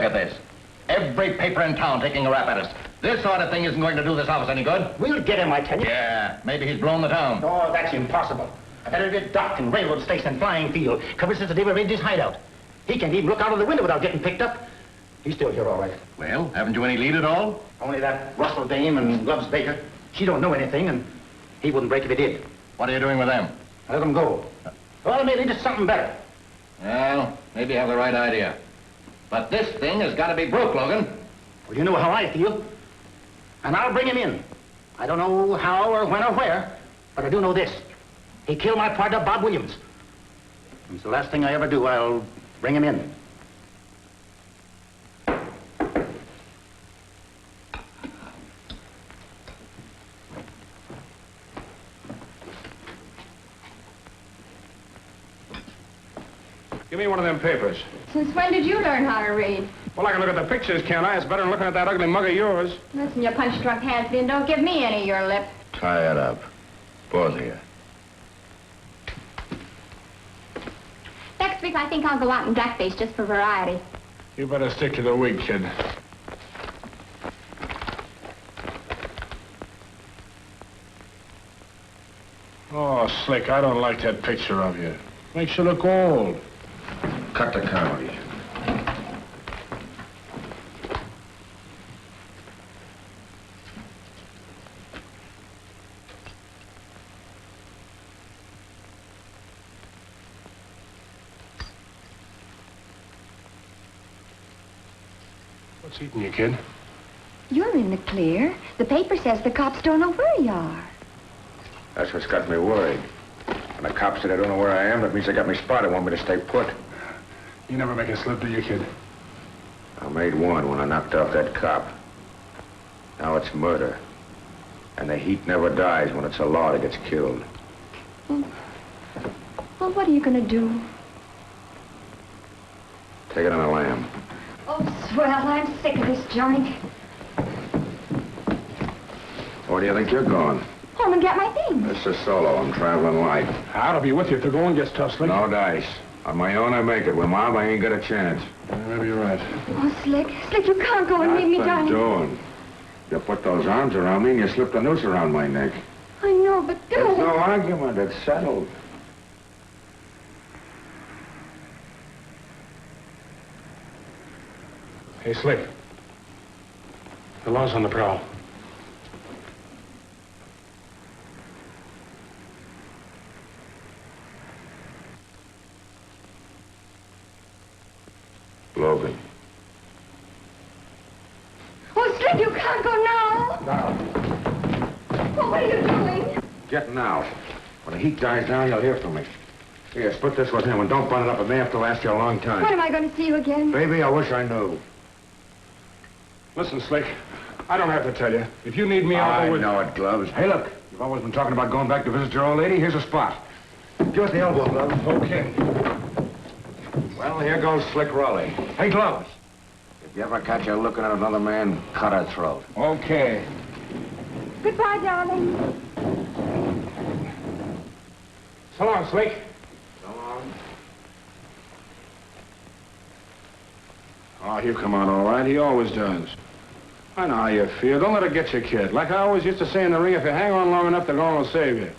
at this. Every paper in town taking a rap at us. This sort of thing isn't going to do this office any good. We'll get him, I tell you. Yeah, maybe he's blown the town. Oh, that's impossible. I've had every dock and railroad station and flying field covered since the day we raided his hideout. He can't even look out of the window without getting picked up. He's still here, all right. Well, haven't you any lead at all? Only that Russell dame and Loves Baker. She don't know anything, and he wouldn't break if he did. What are you doing with them? Let them go. Well, maybe just something better. Well, maybe you have the right idea. But this thing has got to be broke, Logan. Well, you know how I feel. And I'll bring him in. I don't know how or when or where, but I do know this. He killed my partner, Bob Williams. It's the last thing I ever do. I'll bring him in. Give me one of them papers. Since when did you learn how to read? Well, I can look at the pictures, can't I? It's better than looking at that ugly mug of yours. Listen, you punch-drunk has-been, don't give me any of your lip. Tie it up. Both of you. Next week, I think I'll go out in blackface just for variety. You better stick to the wig, kid. Oh, Slick, I don't like that picture of you. Makes you look old. Cut the comedy. What's eating you, kid? You're in the clear. The paper says the cops don't know where you are. That's what's got me worried. When the cops said I don't know where I am, that means they got me spotted, want me to stay put. You never make a slip, do you, kid? I made one when I knocked off that cop. Now it's murder. And the heat never dies when it's a law that gets killed. Well, what are you going to do? Take it on a lamb. Oh, swell, I'm sick of this joint. Where do you think you're going? Home and get my things. This is solo. I'm traveling light. I'll be with you if the going gets tough, Slick. No dice. On my own, I make it. With Mom, I ain't got a chance. Maybe you're right. Oh, Slick, you can't go and leave me down. What doing? You put those arms around me and you slipped the noose around my neck. I know, but There's don't. no argument. It's settled. Hey, Slick. The law's on the prowl. Logan. Oh, Slick, you can't go now. Now. Oh, what are you doing? Getting out. When the heat dies down, you'll hear from me. Here, split this with him and don't bun it up. It may have to last you a long time. When am I going to see you again? Baby, I wish I knew. Listen, Slick, I don't have to tell you. If you need me, I'll I go with you. know it, Gloves. Hey, look. You've always been talking about going back to visit your old lady. Here's a spot. Give us the elbow, Gloves. Okay. Well, here goes Slick Raleigh. Hey, Gloves. If you ever catch her looking at another man, cut her throat. Okay. Goodbye, darling. So long, Slick. So long. Oh, he'll come out all right. He always does. I know how you feel. Don't let it get you, kid. Like I always used to say in the ring, if you hang on long enough, the law will save you.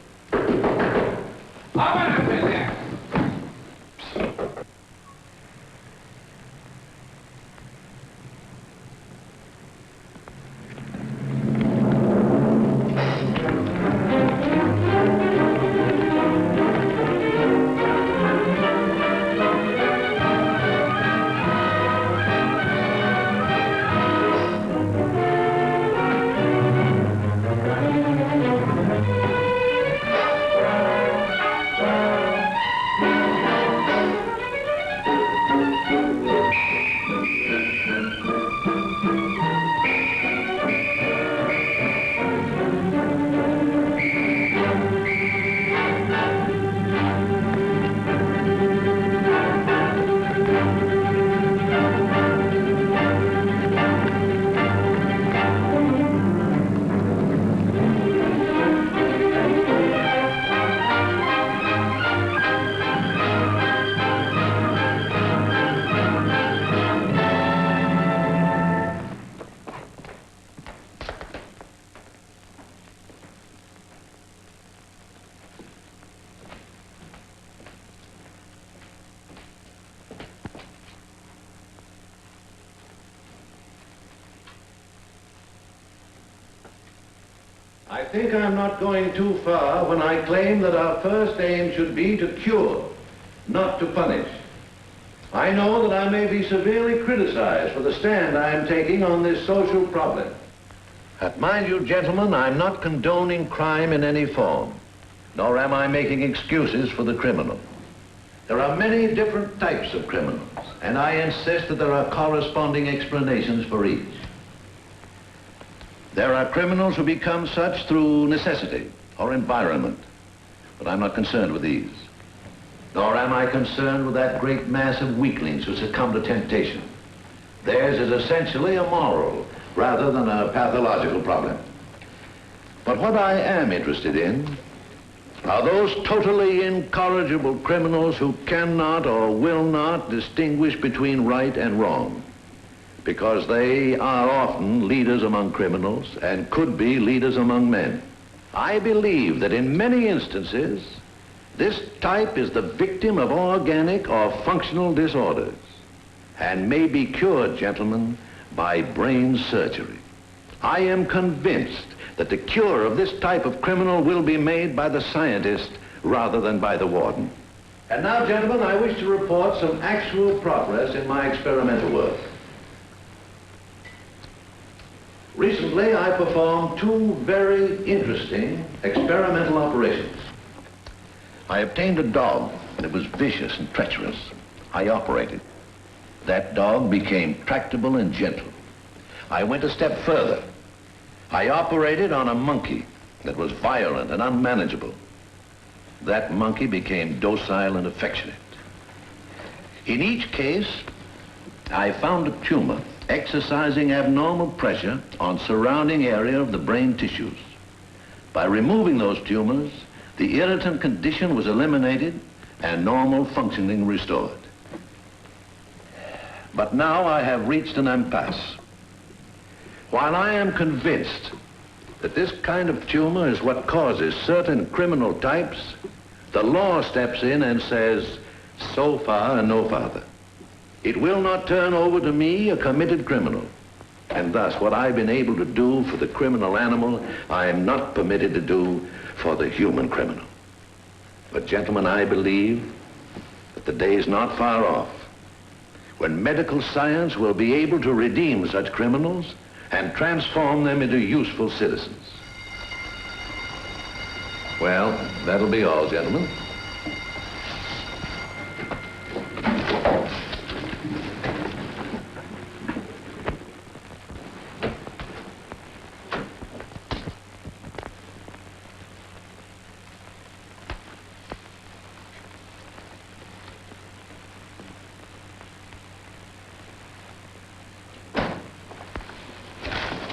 I think I'm not going too far when I claim that our first aim should be to cure, not to punish. I know that I may be severely criticized for the stand I am taking on this social problem. But mind you, gentlemen, I'm not condoning crime in any form, nor am I making excuses for the criminal. There are many different types of criminals, and I insist that there are corresponding explanations for each. There are criminals who become such through necessity or environment, but I'm not concerned with these. Nor am I concerned with that great mass of weaklings who succumb to temptation. Theirs is essentially a moral rather than a pathological problem. But what I am interested in are those totally incorrigible criminals who cannot or will not distinguish between right and wrong, because they are often leaders among criminals and could be leaders among men. I believe that in many instances, this type is the victim of organic or functional disorders and may be cured, gentlemen, by brain surgery. I am convinced that the cure of this type of criminal will be made by the scientist rather than by the warden. And now, gentlemen, I wish to report some actual progress in my experimental work. Recently, I performed two very interesting experimental operations. I obtained a dog that was vicious and treacherous. I operated. That dog became tractable and gentle. I went a step further. I operated on a monkey that was violent and unmanageable. That monkey became docile and affectionate. In each case, I found a tumor exercising abnormal pressure on surrounding area of the brain tissues. By removing those tumors, the irritant condition was eliminated and normal functioning restored. But now I have reached an impasse. While I am convinced that this kind of tumor is what causes certain criminal types, the law steps in and says, so far and no farther. It will not turn over to me a committed criminal. And thus, what I've been able to do for the criminal animal, I am not permitted to do for the human criminal. But gentlemen, I believe that the day is not far off when medical science will be able to redeem such criminals and transform them into useful citizens. Well, that'll be all, gentlemen.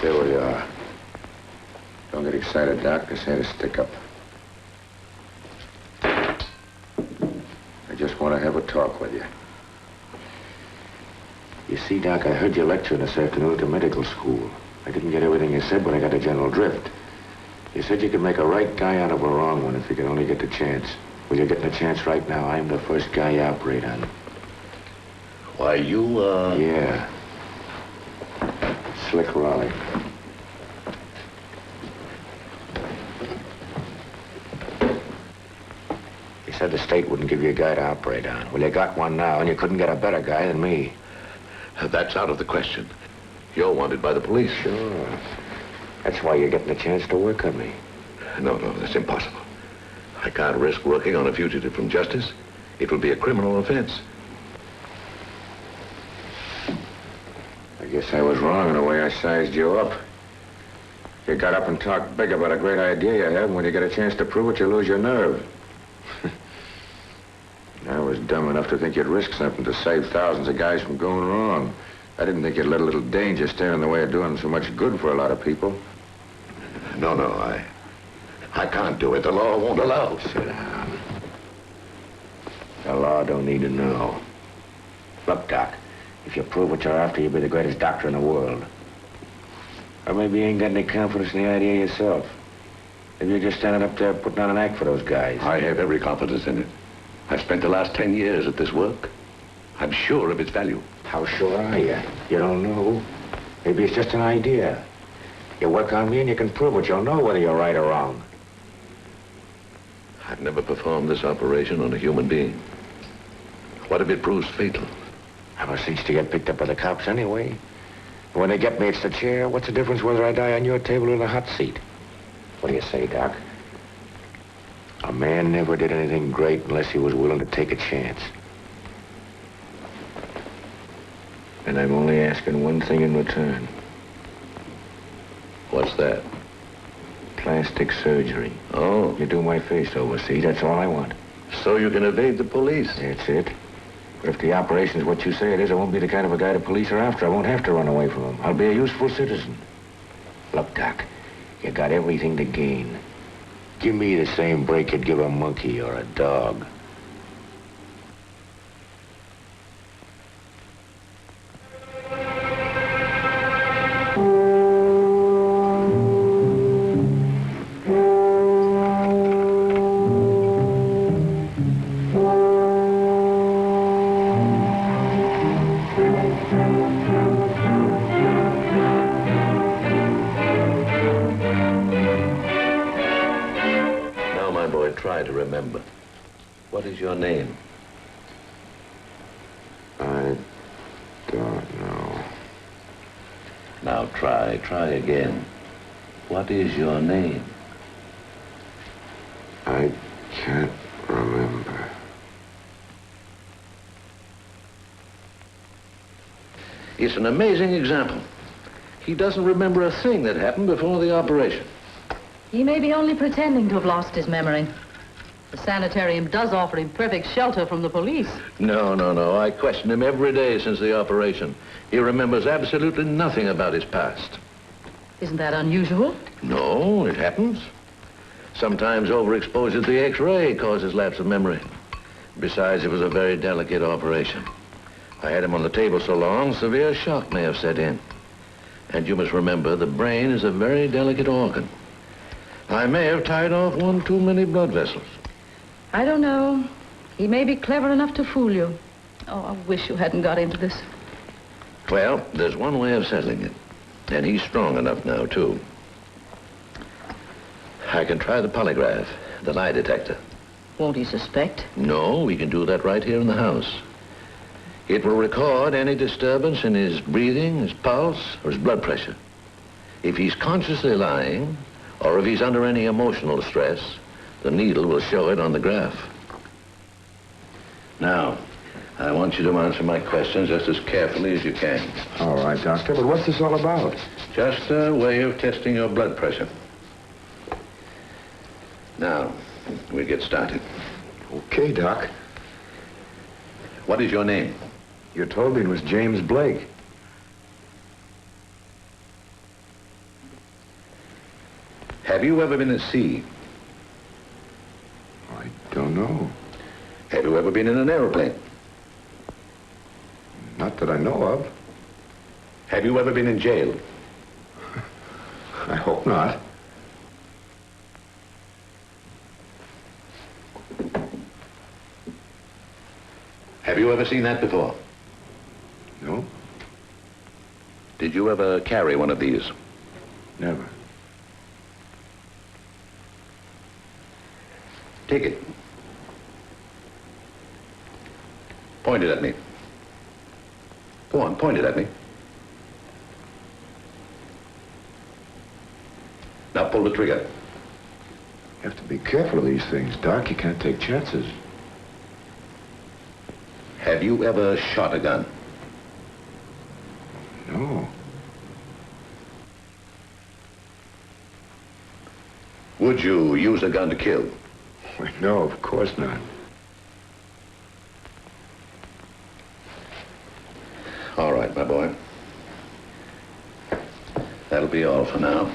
There we are. Don't get excited, Doc. This had a stick-up. I just want to have a talk with you. You see, Doc, I heard you lecturing this afternoon at the medical school. I didn't get everything you said, but I got a general drift. You said you could make a right guy out of a wrong one if you could only get the chance. Well, you're getting a chance right now. I'm the first guy you operate on. Why, you, Yeah. Slick Raleigh. You said the state wouldn't give you a guy to operate on. Well, you got one now, and you couldn't get a better guy than me. That's out of the question. You're wanted by the police. Sure. That's why you're getting a chance to work on me. No, that's impossible. I can't risk working on a fugitive from justice. It will be a criminal offense. I guess I was wrong in the way I sized you up. You got up and talked big about a great idea you have, and when you get a chance to prove it, you lose your nerve. I was dumb enough to think you'd risk something to save thousands of guys from going wrong. I didn't think you'd let a little danger stand in the way of doing so much good for a lot of people. No, I can't do it. The law won't allow. Sit down. The law don't need to know. Look, Doc, if you prove what you're after, you'll be the greatest doctor in the world. Or maybe you ain't got any confidence in the idea yourself. Maybe you're just standing up there putting on an act for those guys. I have every confidence in it. I've spent the last 10 years at this work. I'm sure of its value. How sure are you? You don't know. Maybe it's just an idea. You work on me and you can prove it. You'll know whether you're right or wrong. I've never performed this operation on a human being. What if it proves fatal? I'm a cinch to get picked up by the cops anyway. When they get me, it's the chair. What's the difference whether I die on your table or in a hot seat? What do you say, Doc? A man never did anything great unless he was willing to take a chance. And I'm only asking one thing in return. What's that? Plastic surgery. Oh. You do my face over, see? That's all I want. So you can evade the police? That's it. But if the operation's what you say it is, I won't be the kind of a guy the police are after. I won't have to run away from them. I'll be a useful citizen. Look, Doc, you got everything to gain. Give me the same break you'd give a monkey or a dog. Try to remember. What is your name? I don't know. Now try again. What is your name? I can't remember. It's an amazing example. He doesn't remember a thing that happened before the operation. He may be only pretending to have lost his memory. The sanitarium does offer him perfect shelter from the police. No. I question him every day since the operation. He remembers absolutely nothing about his past. Isn't that unusual? No, it happens. Sometimes overexposure to the X-ray causes lapse of memory. Besides, it was a very delicate operation. I had him on the table so long, severe shock may have set in. And you must remember, the brain is a very delicate organ. I may have tied off one too many blood vessels. I don't know. He may be clever enough to fool you. Oh, I wish you hadn't got into this. Well, there's one way of settling it. And he's strong enough now, too. I can try the polygraph, the lie detector. Won't he suspect? No, we can do that right here in the house. It will record any disturbance in his breathing, his pulse, or his blood pressure. If he's consciously lying, or if he's under any emotional stress, the needle will show it on the graph. Now, I want you to answer my questions just as carefully as you can. All right, Doctor, but what's this all about? Just a way of testing your blood pressure. Now, we'll get started. Okay, Doc. What is your name? You told me it was James Blake. Have you ever been at sea? I don't know. Have you ever been in an airplane? Not that I know of. Have you ever been in jail? I hope not. Have you ever seen that before? No, Did you ever carry one of these? never. Take it. Point it at me. Go on, point it at me. Now pull the trigger. You have to be careful of these things, Doc. You can't take chances. Have you ever shot a gun? No. Would you use a gun to kill? No, of course not. All right, my boy. That'll be all for now.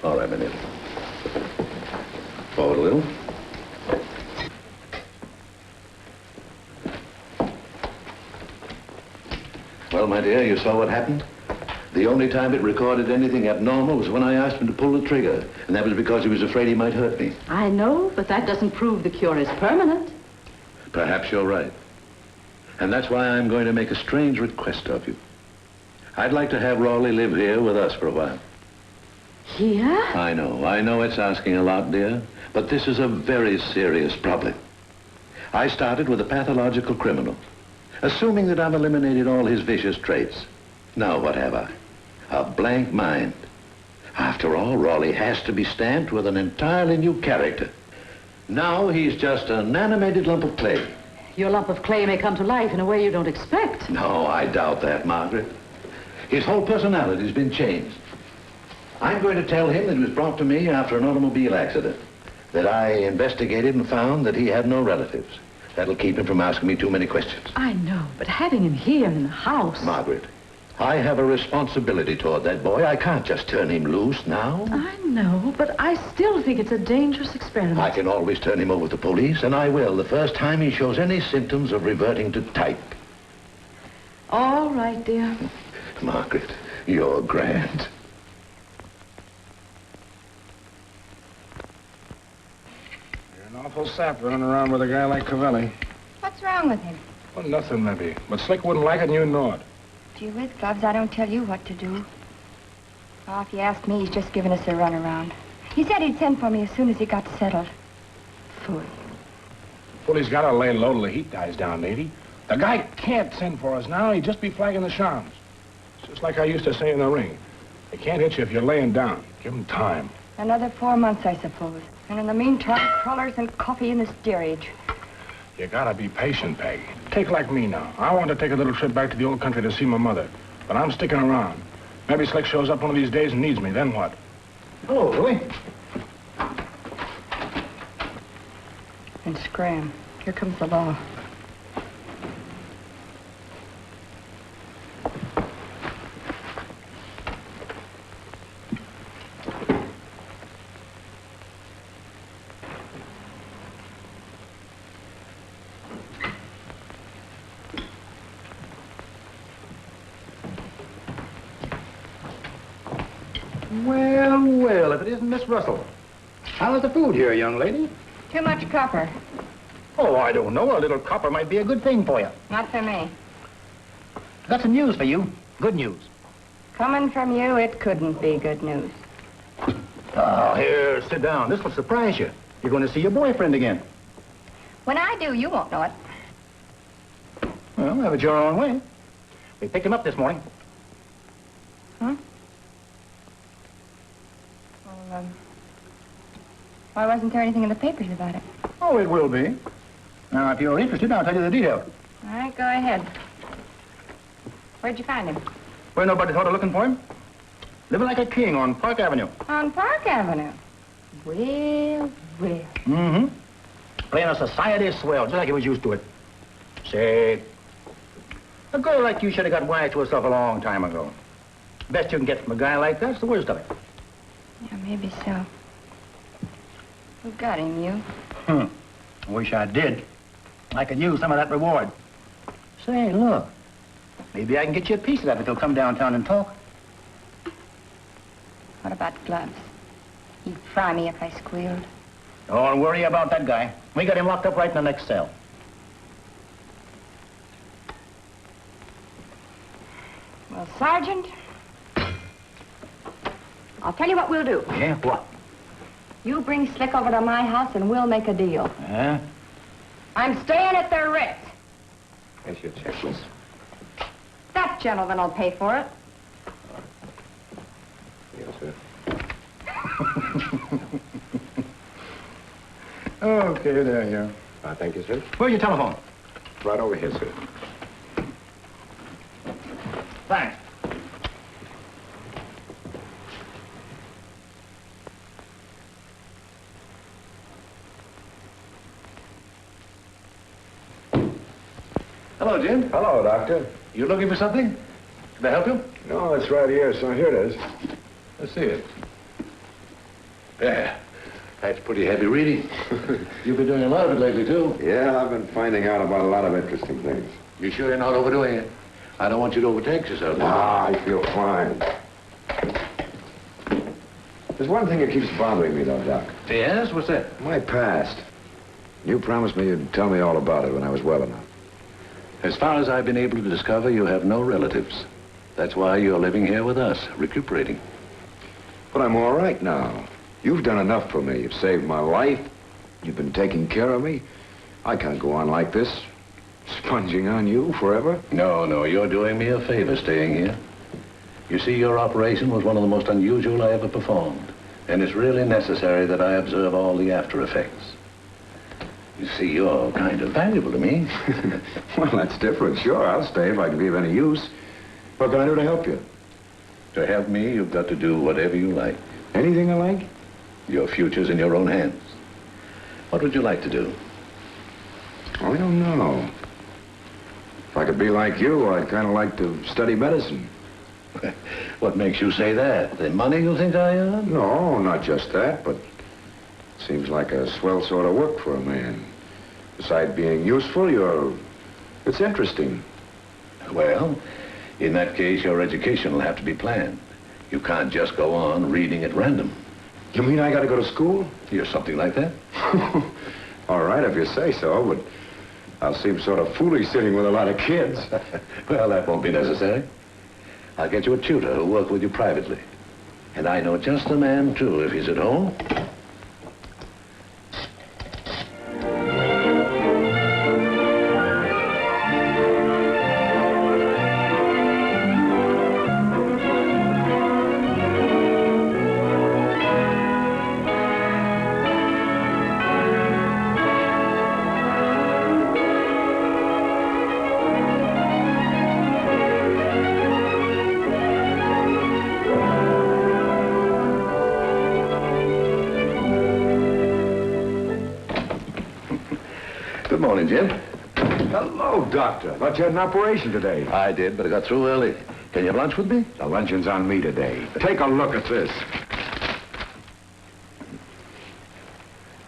All right, Marian. Forward a little. Well, my dear, you saw what happened? The only time it recorded anything abnormal was when I asked him to pull the trigger. And that was because he was afraid he might hurt me. I know, but that doesn't prove the cure is permanent. Perhaps you're right. And that's why I'm going to make a strange request of you. I'd like to have Raleigh live here with us for a while. Here? I know it's asking a lot, dear, but this is a very serious problem. I started with a pathological criminal, assuming that I've eliminated all his vicious traits. Now what have I? A blank mind. After all, Raleigh has to be stamped with an entirely new character. Now he's just an animated lump of clay. Your lump of clay may come to life in a way you don't expect. No, I doubt that, Margaret. His whole personality's been changed. I'm going to tell him that he was brought to me after an automobile accident, that I investigated and found that he had no relatives. That'll keep him from asking me too many questions. I know, but having him here in the house... Margaret, I have a responsibility toward that boy. I can't just turn him loose now. I know, but I still think it's a dangerous experiment. I can always turn him over to police, and I will the first time he shows any symptoms of reverting to type. All right, dear. Margaret, you're grand. You're an awful sap running around with a guy like Cavelli. What's wrong with him? Well, nothing, maybe. But Slick wouldn't like it, and you know it. Gee whiz, Gloves, I don't tell you what to do. Oh, if you ask me, he's just giving us a runaround. He said he'd send for me as soon as he got settled. Fool. Well, he's got to lay low till the heat dies down, Lady. The guy can't send for us now. He'd just be flagging the shams. It's just like I used to say in the ring. They can't hit you if you're laying down. Give them time. Another 4 months, I suppose. And in the meantime, crullers and coffee in the steerage. You gotta be patient, Peg. Take like me now. I want to take a little trip back to the old country to see my mother. But I'm sticking around. Maybe Slick shows up one of these days and needs me. Then what? Hello, Louie. And scram. Here comes the law. Well, if it isn't Miss Russell. How's the food here, young lady? Too much copper. Oh, I don't know. A little copper might be a good thing for you. Not for me. I've got some news for you. Good news. Coming from you, it couldn't be good news. Oh, here, sit down. This will surprise you. You're going to see your boyfriend again. When I do, you won't know it. Well, have it your own way. We picked him up this morning. Huh? Well, why wasn't there anything in the papers about it? Oh, it will be. Now, if you're interested, I'll tell you the details. All right, go ahead. Where'd you find him? Where nobody thought of looking for him? Living like a king on Park Avenue. On Park Avenue. Well. Mm-hmm. Playing a society swell, just like he was used to it. Say, a girl like you should have got wise to herself a long time ago. Best you can get from a guy like that's the worst of it. Yeah, maybe so. Who got him, you? I wish I did. I could use some of that reward. Say, look. Maybe I can get you a piece of that if you'll come downtown and talk. What about Gloves? He'd fry me if I squealed. Don't worry about that guy. We got him locked up right in the next cell. Well, Sergeant, I'll tell you what we'll do. Yeah, what? You bring Slick over to my house and we'll make a deal. Huh? I'm staying at the Ritz. Here's your check, miss. That gentleman will pay for it. Yes, sir. Okay, there you are. Thank you, sir. Where's your telephone? Right over here, sir. Thanks. Hello, Jim. Hello, Doctor. You looking for something? Can I help you? No, it's right here, so here it is. Let's see it. Yeah, that's pretty heavy reading. You've been doing a lot of it lately, too. Yeah, I've been finding out about a lot of interesting things. You sure you're not overdoing it? I don't want you to overtake yourself. I feel fine. There's one thing that keeps bothering me, though, Doc. Yes? What's that? My past. You promised me you'd tell me all about it when I was well enough. As far as I've been able to discover, you have no relatives. That's why you're living here with us, recuperating. But I'm all right now. You've done enough for me. You've saved my life. You've been taking care of me. I can't go on like this, sponging on you forever. No, you're doing me a favor staying here. You see, your operation was one of the most unusual I ever performed. And it's really necessary that I observe all the after effects. You see, you're kind of valuable to me. Well, that's different. Sure, I'll stay if I can be of any use. What can I do to help you? To help me, you've got to do whatever you like. Anything I like? Your future's in your own hands. What would you like to do? Oh, I don't know. If I could be like you, I'd kind of like to study medicine. What makes you say that? The money you think I earn? No, not just that, but seems like a swell sort of work for a man. Besides being useful, it's interesting. Well, in that case, your education will have to be planned. You can't just go on reading at random. You mean I got to go to school? You're something like that? All right, if you say so, but I'll seem sort of foolish sitting with a lot of kids. Well, that won't be necessary. I'll get you a tutor who'll work with you privately. And I know just the man, too, if he's at home. Good morning, Jim. Hello, Doctor. Thought you had an operation today. I did, but I got through early. Can you have lunch with me? The luncheon's on me today. Take a look at this.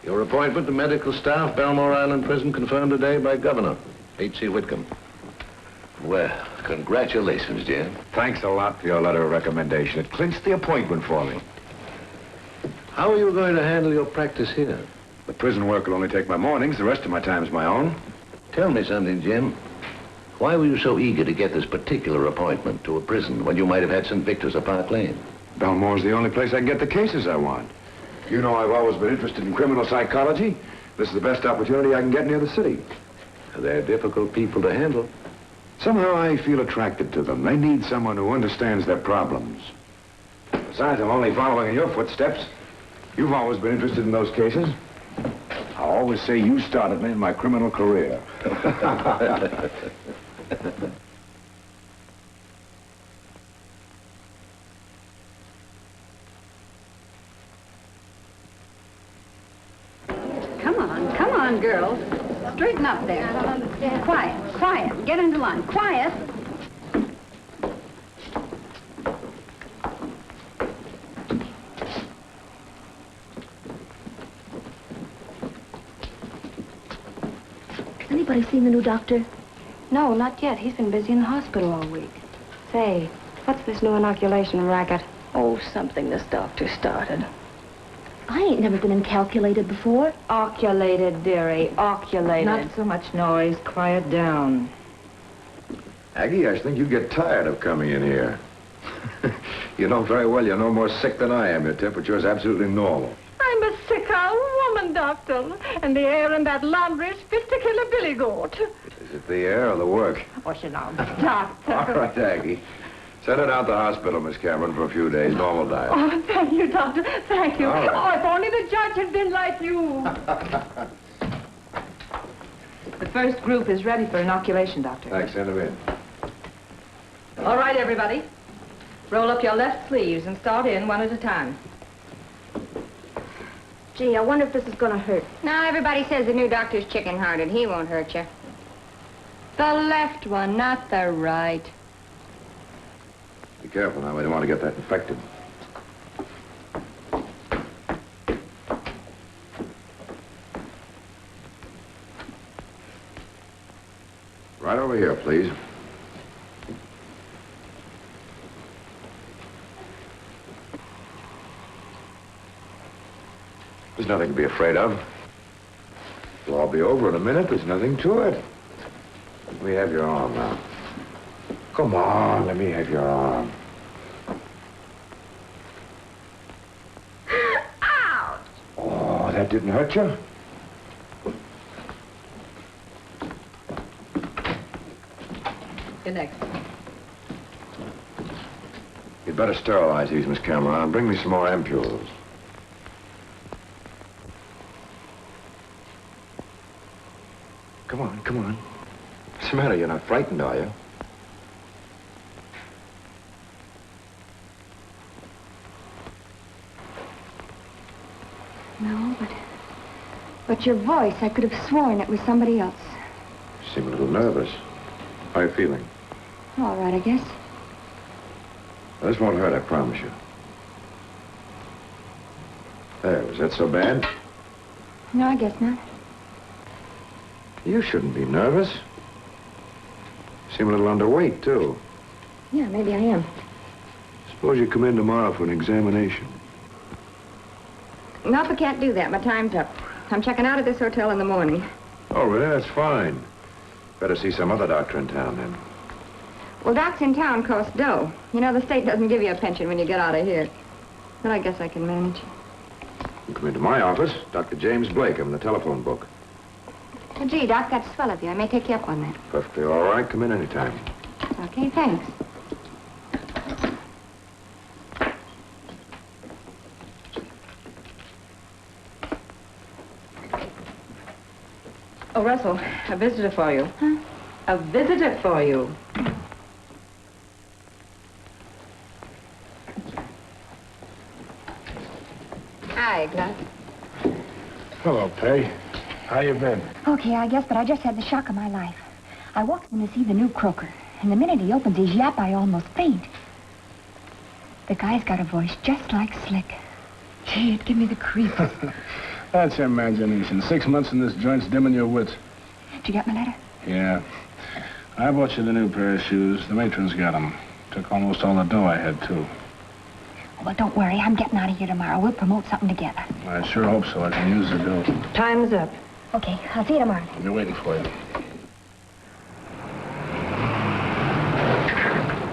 Your appointment to medical staff, Belmore Island Prison, confirmed today by Governor H.C. Whitcomb. Well, congratulations, Jim. Thanks a lot for your letter of recommendation. It clinched the appointment for me. How are you going to handle your practice here? The prison work will only take my mornings. The rest of my time's my own. Tell me something, Jim. Why were you so eager to get this particular appointment to a prison when you might have had St. Victor's or Park Lane? Belmore's the only place I can get the cases I want. You know I've always been interested in criminal psychology. This is the best opportunity I can get near the city. They're difficult people to handle. Somehow I feel attracted to them. They need someone who understands their problems. Besides, I'm only following in your footsteps. You've always been interested in those cases. I always say you started me in my criminal career. Come on, girls. Straighten up there. Quiet. Get into line. Quiet. Anybody seen the new doctor? No, not yet. He's been busy in the hospital all week. Say, what's this new inoculation racket? Oh, something this doctor started. I ain't never been incalculated before. Oculated, dearie, oculated. Not so much noise. Quiet down. Aggie, I think you get tired of coming in here. You know very well you're no more sick than I am. Your temperature is absolutely normal. I'm a sick old woman, Doctor. And the air in that laundry is fit to kill a billy goat. Is it the air or the work? Oh, you know, Doctor. All right, Aggie. Send it out to the hospital, Miss Cameron, for a few days. Normal diet. Oh, thank you, Doctor. Thank you. All right. Oh, if only the judge had been like you. The first group is ready for inoculation, Doctor. Thanks. Send them in. All right, everybody. Roll up your left sleeves and start in one at a time. Gee, I wonder if this is gonna hurt. Now, everybody says the new doctor's chicken-hearted. He won't hurt you. The left one, not the right. Be careful now. We don't want to get that infected. Right over here, please. There's nothing to be afraid of. It'll all be over in a minute. There's nothing to it. We have your arm now. Come on, let me have your arm. Ouch! Oh, that didn't hurt you? You're next. You'd better sterilize these, Miss Cameron. Bring me some more ampules. Come on, come on. What's the matter? You're not frightened, are you? No, but your voice, I could have sworn it was somebody else. You seem a little nervous. How are you feeling? All right, I guess. This won't hurt, I promise you. There, was that so bad? No, I guess not. You shouldn't be nervous. You seem a little underweight, too. Yeah, maybe I am. Suppose you come in tomorrow for an examination. Nope, I can't do that. My time's up. I'm checking out at this hotel in the morning. Oh, really? That's fine. Better see some other doctor in town, then. Well, docs in town cost dough. You know, the state doesn't give you a pension when you get out of here. But I guess I can manage. You come into my office, Dr. James Blake. I'm in the telephone book. Well, gee, Doc, that's swell of you. I may take you up on that. Perfectly all right. Come in anytime. Okay, thanks. Oh, Russell, a visitor for you. Huh? A visitor for you. Hi, Gus. Hello, Peg. How you been? Okay, I guess, but I just had the shock of my life. I walked in to see the new croaker, and the minute he opens his yap, I almost faint. The guy's got a voice just like Slick. Gee, it'd give me the creeps. That's imagination. 6 months in this joint's dimming your wits. Did you get my letter? Yeah. I bought you the new pair of shoes. The matron's got them. Took almost all the dough I had, too. Well, don't worry. I'm getting out of here tomorrow. We'll promote something together. I sure hope so. I can use the dough. Time's up. Okay, I'll see you tomorrow. I'll be waiting for you.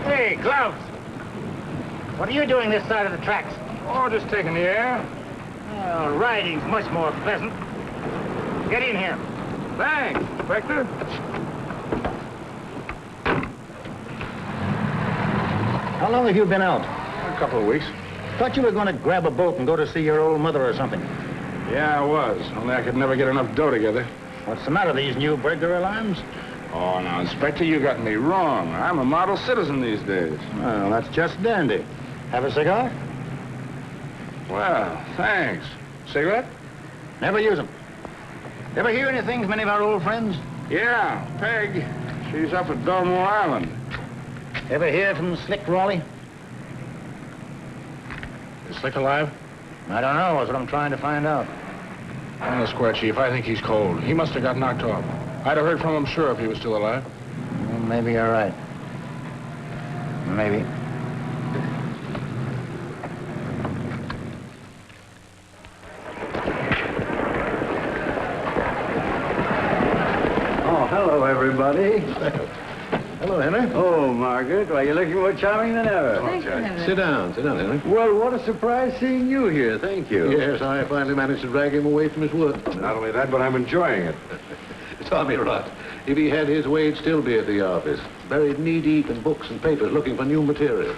Hey, Gloves! What are you doing this side of the tracks? Oh, just taking the air. Well, riding's much more pleasant. Get in here. Thanks, Inspector. How long have you been out? A couple of weeks. Thought you were going to grab a boat and go to see your old mother or something. Yeah, I was. Only I could never get enough dough together. What's the matter, these new burglar alarms? Oh, now, Inspector, you got me wrong. I'm a model citizen these days. Well, that's just dandy. Have a cigar? Well, thanks. Cigarette? Never use them. Ever hear anything from any of our old friends? Yeah, Peg. She's up at Belmore Island. Ever hear from Slick Raleigh? Is Slick alive? I don't know. That's what I'm trying to find out. On the square, Chief. I think he's cold. He must have got knocked off. I'd have heard from him, sure, if he was still alive. Well, maybe you're right. Maybe. Oh, hello, everybody. Hello, Henry. Oh, Margaret, why, you're looking more charming than ever. Thank you, Henry. Sit down, Henry. Well, what a surprise seeing you here. Thank you. Yes, I finally managed to drag him away from his work. Not only that, but I'm enjoying it. Tommy Rot. If he had his way, he'd still be at the office, buried knee-deep in books and papers looking for new material.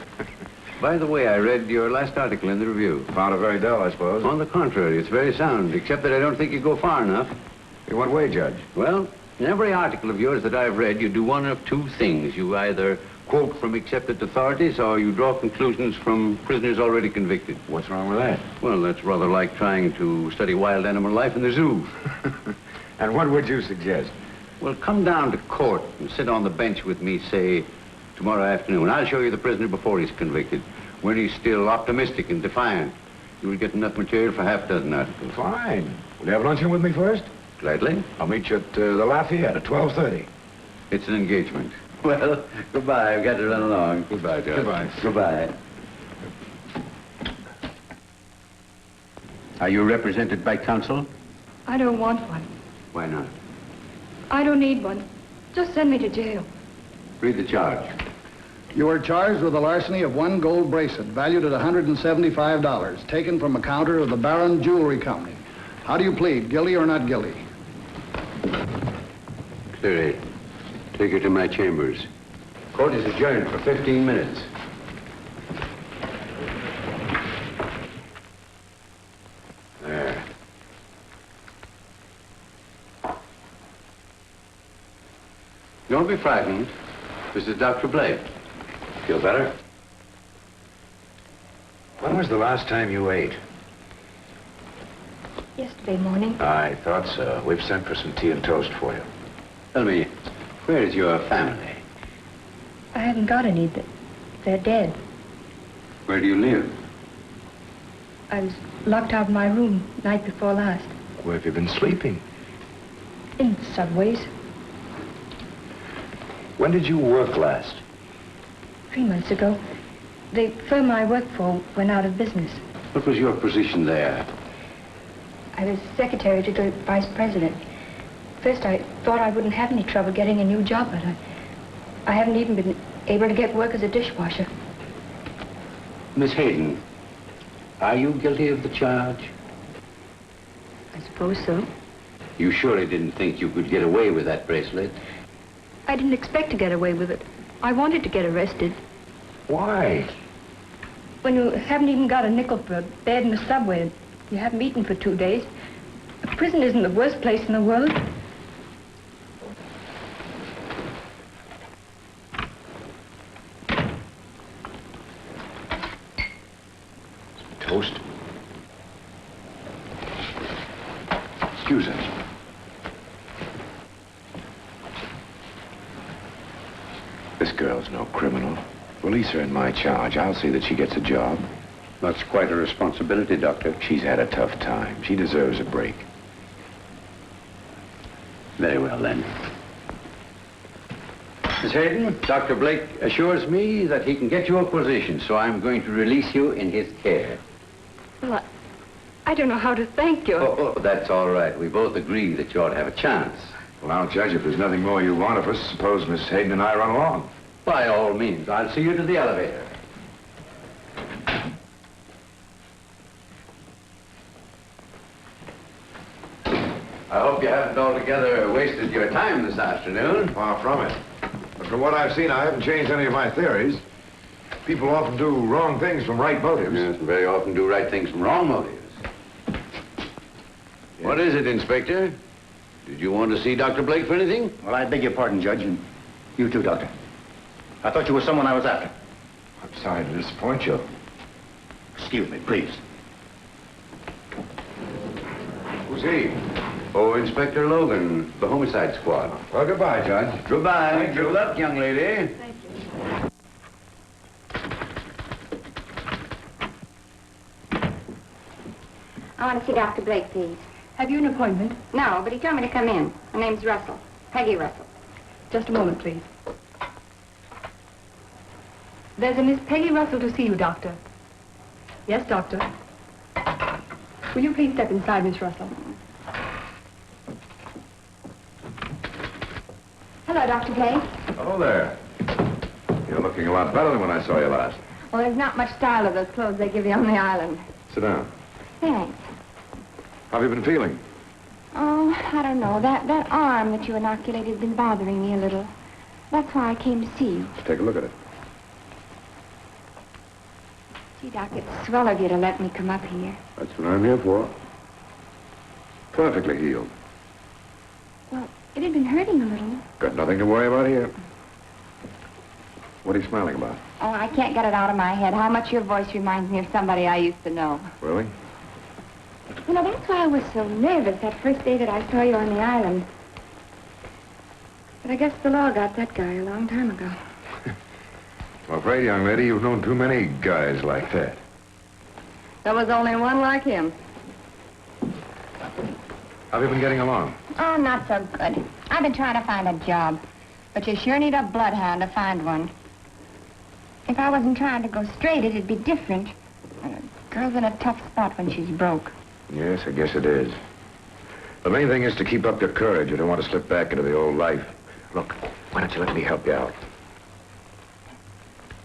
By the way, I read your last article in the review. Found it very dull, I suppose. On the contrary, it's very sound, except that I don't think you go far enough. In what way, Judge? Well, in every article of yours that I've read, you do one of two things. You either quote from accepted authorities or you draw conclusions from prisoners already convicted. What's wrong with that? Well, that's rather like trying to study wild animal life in the zoo. And what would you suggest? Well, come down to court and sit on the bench with me, say, tomorrow afternoon. I'll show you the prisoner before he's convicted, when he's still optimistic and defiant. You will get enough material for half a dozen articles. Fine. Will you have luncheon with me first? Gladly. I'll meet you at the Lafayette at 12:30. It's an engagement. Well, goodbye. I've got to run along. Goodbye, Judge. Goodbye. Goodbye. Are you represented by counsel? I don't want one. Why not? I don't need one. Just send me to jail. Read the charge. You are charged with the larceny of one gold bracelet valued at $175, taken from a counter of the Baron Jewelry Company. How do you plead, guilty or not guilty? Clear it. Take her to my chambers. Court is adjourned for 15 minutes. There. Don't be frightened. This is Dr. Blake. Feel better? When was the last time you ate? Yesterday morning. I thought so. We've sent for some tea and toast for you. Tell me, where is your family? I haven't got any. They're dead. Where do you live? I was locked out of my room night before last. Where have you been sleeping? In subways. When did you work last? 3 months ago. The firm I worked for went out of business. What was your position there? I was secretary to the vice president. First, I thought I wouldn't have any trouble getting a new job, but I haven't even been able to get work as a dishwasher. Miss Hayden, are you guilty of the charge? I suppose so. You surely didn't think you could get away with that bracelet? I didn't expect to get away with it. I wanted to get arrested. Why? When you haven't even got a nickel for a bed in the subway, you haven't eaten for 2 days, a prison isn't the worst place in the world. Toast. Excuse us. This girl's no criminal. Release her in my charge. I'll see that she gets a job. That's quite a responsibility, Doctor. She's had a tough time. She deserves a break. Very well, then. Miss Hayden, Dr. Blake assures me that he can get you a position, so I'm going to release you in his care. Well, I don't know how to thank you. Oh, that's all right. We both agree that you ought to have a chance. Well, now, Judge, if there's nothing more you want of us, suppose Miss Hayden and I run along. By all means. I'll see you to the elevator. I hope you haven't altogether wasted your time this afternoon. Far from it. But from what I've seen, I haven't changed any of my theories. People often do wrong things from right motives. Yes, and very often do right things from wrong motives. Yes. What is it, Inspector? Did you want to see Dr. Blake for anything? Well, I beg your pardon, Judge, and you too, Doctor. I thought you were someone I was after. I'm sorry to disappoint you. Excuse me, please. Who's he? Oh, Inspector Logan, the homicide squad. Well, goodbye, Judge. Goodbye. Good luck, young lady. Thank you. I want to see Dr. Blake, please. Have you an appointment? No, but he told me to come in. My name's Russell. Peggy Russell. Just a moment, please. There's a Miss Peggy Russell to see you, Doctor. Yes, Doctor. Will you please step inside, Miss Russell? Hello, Dr. Blake. Hello there. You're looking a lot better than when I saw you last. Well, there's not much style of those clothes they give you on the island. Sit down. Thanks. How have you been feeling? Oh, I don't know. That arm that you inoculated has been bothering me a little. That's why I came to see you. Take a look at it. Gee, Doc, it's swell of you to let me come up here. That's what I'm here for. Perfectly healed. Well, it had been hurting a little. Got nothing to worry about here. What are you smiling about? Oh, I can't get it out of my head how much your voice reminds me of somebody I used to know. Really? You know, that's why I was so nervous that first day that I saw you on the island. But I guess the law got that guy a long time ago. I'm afraid, young lady, you've known too many guys like that. There was only one like him. How have you been getting along? Oh, not so good. I've been trying to find a job. But you sure need a bloodhound to find one. If I wasn't trying to go straight, it'd be different. A girl's in a tough spot when she's broke. Yes, I guess it is. The main thing is to keep up your courage. You don't want to slip back into the old life. Look, why don't you let me help you out?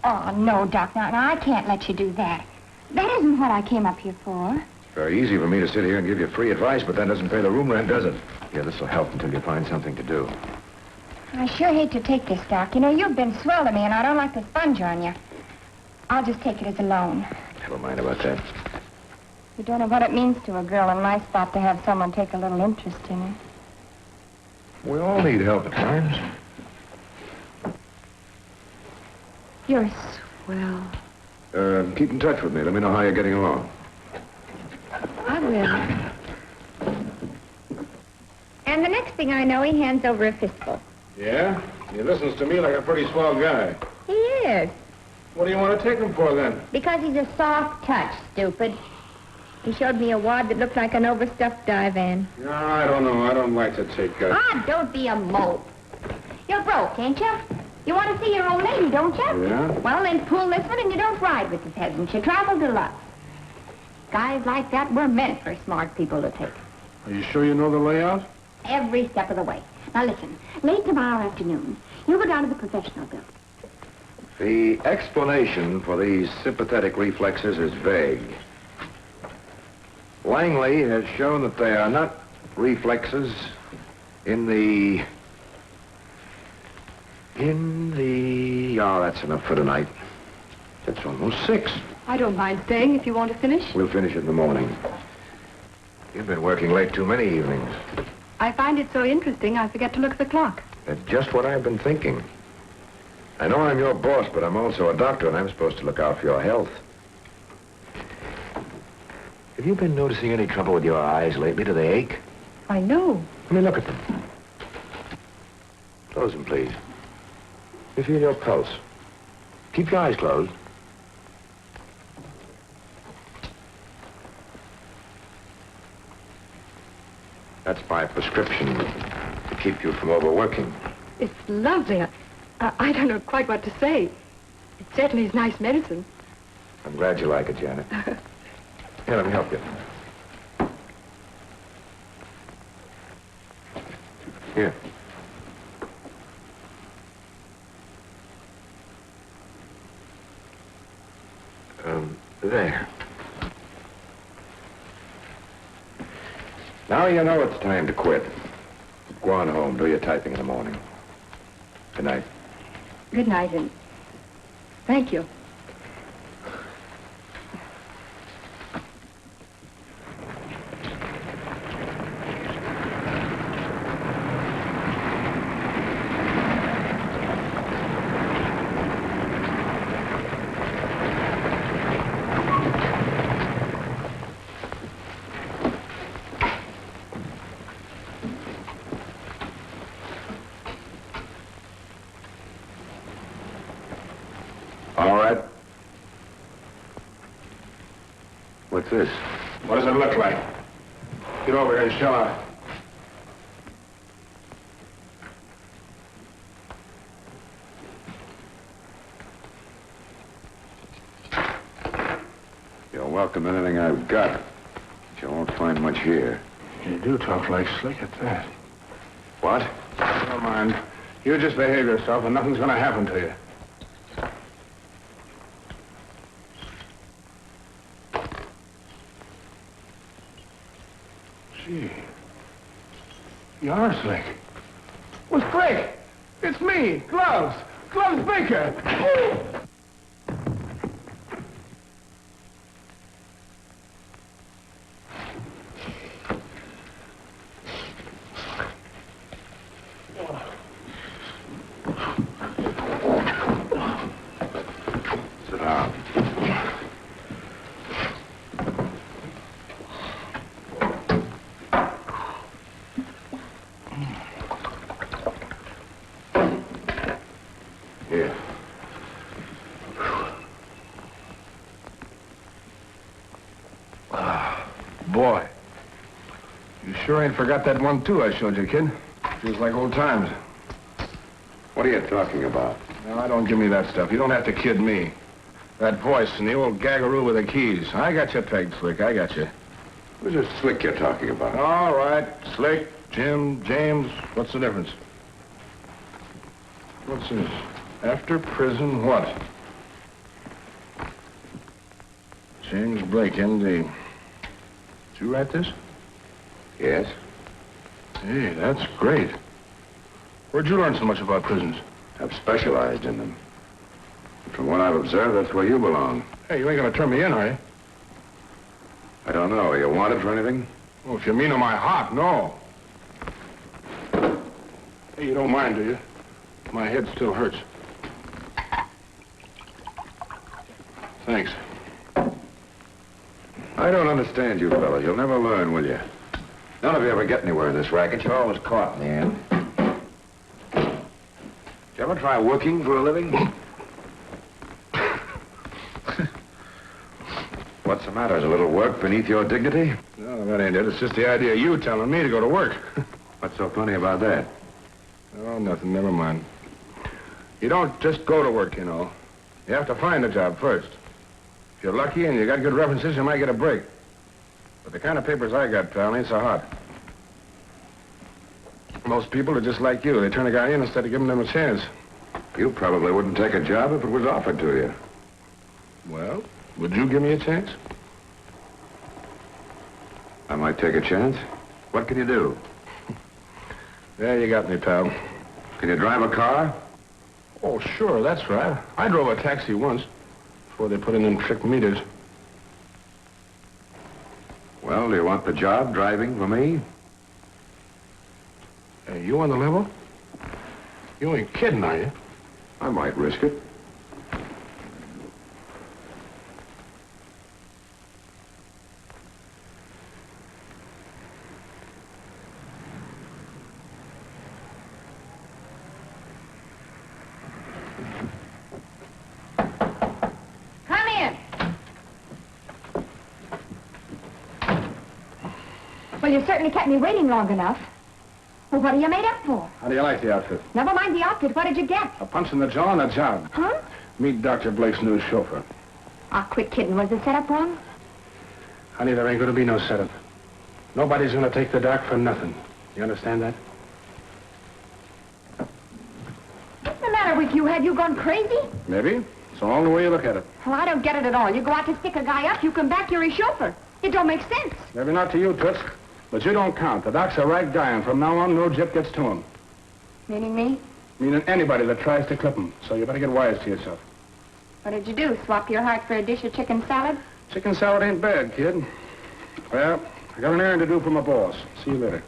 Oh, no, Doc. Now, I can't let you do that. That isn't what I came up here for. Very easy for me to sit here and give you free advice, but that doesn't pay the room rent, does it? Yeah, this will help until you find something to do. I sure hate to take this, Doc. You know, you've been swell to me, and I don't like to sponge on you. I'll just take it as a loan. Never mind about that. You don't know what it means to a girl in my spot to have someone take a little interest in her. We all need help at times. You're swell. Keep in touch with me. Let me know how you're getting along. I will. And the next thing I know, he hands over a fistful. Yeah? He listens to me like a pretty swell guy. He is. What do you want to take him for, then? Because he's a soft touch, stupid. He showed me a wad that looked like an overstuffed divan. No, I don't know. I don't like to take... Don't be a mope. You're broke, ain't you? You want to see your old lady, don't you? Yeah? Well, then pull this one and you don't ride with the peasants. You travel deluxe. Guys like that were meant for smart people to take. Are you sure you know the layout? Every step of the way. Now, listen. Late tomorrow afternoon, you go down to the professional building. The explanation for these sympathetic reflexes is vague. Langley has shown that they are not reflexes in the... Oh, that's enough for tonight. It's almost 6. I don't mind staying if you want to finish. We'll finish it in the morning. You've been working late too many evenings. I find it so interesting, I forget to look at the clock. That's just what I've been thinking. I know I'm your boss, but I'm also a doctor, and I'm supposed to look out for your health. Have you been noticing any trouble with your eyes lately? Do they ache? I know. Let me look at them. Close them, please. You feel your pulse. Keep your eyes closed. That's my prescription to keep you from overworking. It's lovely. I don't know quite what to say. It certainly is nice medicine. I'm glad you like it, Janet. Here, let me help you. Here. There. Now you know it's time to quit. Go on home. Do your typing in the morning. Good night. Good night, and thank you. All right. What's this? What does it look like? Get over here and shell out. You're welcome to anything I've got. But you won't find much here. You do talk like slick at that. What? Never mind. You just behave yourself and nothing's gonna happen to you. Gee. You are slick. Well, Slick! It's me, Gloves! Gloves Baker! Sit down. Here. Boy. You sure ain't forgot that one, too, I showed you, kid. Feels like old times. What are you talking about? No, don't give me that stuff. You don't have to kid me. That voice and the old gagaroo with the keys. I got you pegged, Slick. I got you. Who's this Slick you're talking about? All right. Slick, Jim, James. What's the difference? What's this? After prison, what? James Blake, M.D. Did you write this? Yes. Hey, that's great. Where'd you learn so much about prisons? I've specialized in them. From what I've observed, that's where you belong. Hey, you ain't gonna turn me in, are you? I don't know. Are you wanted for anything? Oh, if you mean on my heart, no. Hey, you don't mind, do you? My head still hurts. Thanks. I don't understand you fellas. You'll never learn, will you? None of you ever get anywhere in this racket. You're always caught in the end. Did you ever try working for a living? What's the matter? Is a little work beneath your dignity? No, that ain't it. It's just the idea of you telling me to go to work. What's so funny about that? Oh, nothing. Never mind. You don't just go to work, you know. You have to find a job first. If you're lucky and you got good references, you might get a break. But the kind of papers I got, pal, ain't so hot. Most people are just like you. They turn a guy in instead of giving them a chance. You probably wouldn't take a job if it was offered to you. Well, would you give me a chance? I might take a chance. What can you do? There you got me, pal. Can you drive a car? Oh, sure, that's right. I drove a taxi once, before they put in them trick meters. Well, do you want the job driving for me? Hey, you on the level? You ain't kidding, are you? I might risk it. Well, you certainly kept me waiting long enough. Well, what are you made up for? How do you like the outfit? Never mind the outfit. What did you get? A punch in the jaw and a job. Huh? Meet Dr. Blake's new chauffeur. Ah, quit kidding. Was the setup wrong? Honey, there ain't gonna be no setup. Nobody's gonna take the doc for nothing. You understand that? What's the matter with you? Have you gone crazy? Maybe. It's all the way you look at it. Well, I don't get it at all. You go out to stick a guy up, you come back, you're his chauffeur. It don't make sense. Maybe not to you, Toots. But you don't count. The doc's a rag guy, and from now on, no jip gets to him. Meaning me? Meaning anybody that tries to clip him. So you better get wise to yourself. What did you do? Swap your heart for a dish of chicken salad? Chicken salad ain't bad, kid. Well, I got an errand to do for my boss. See you later.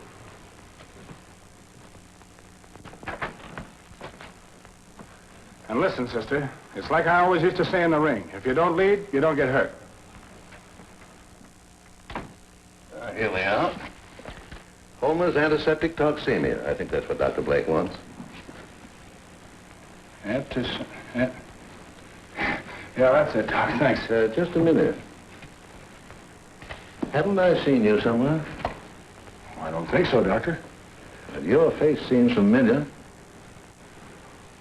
And listen, sister, it's like I always used to say in the ring. If you don't lead, you don't get hurt. Here we are. Homer's antiseptic toxemia. I think that's what Dr. Blake wants. Yeah, that's it, Doc. Thanks. Just a minute. Haven't I seen you somewhere? I don't think so, Doctor. Your face seems familiar.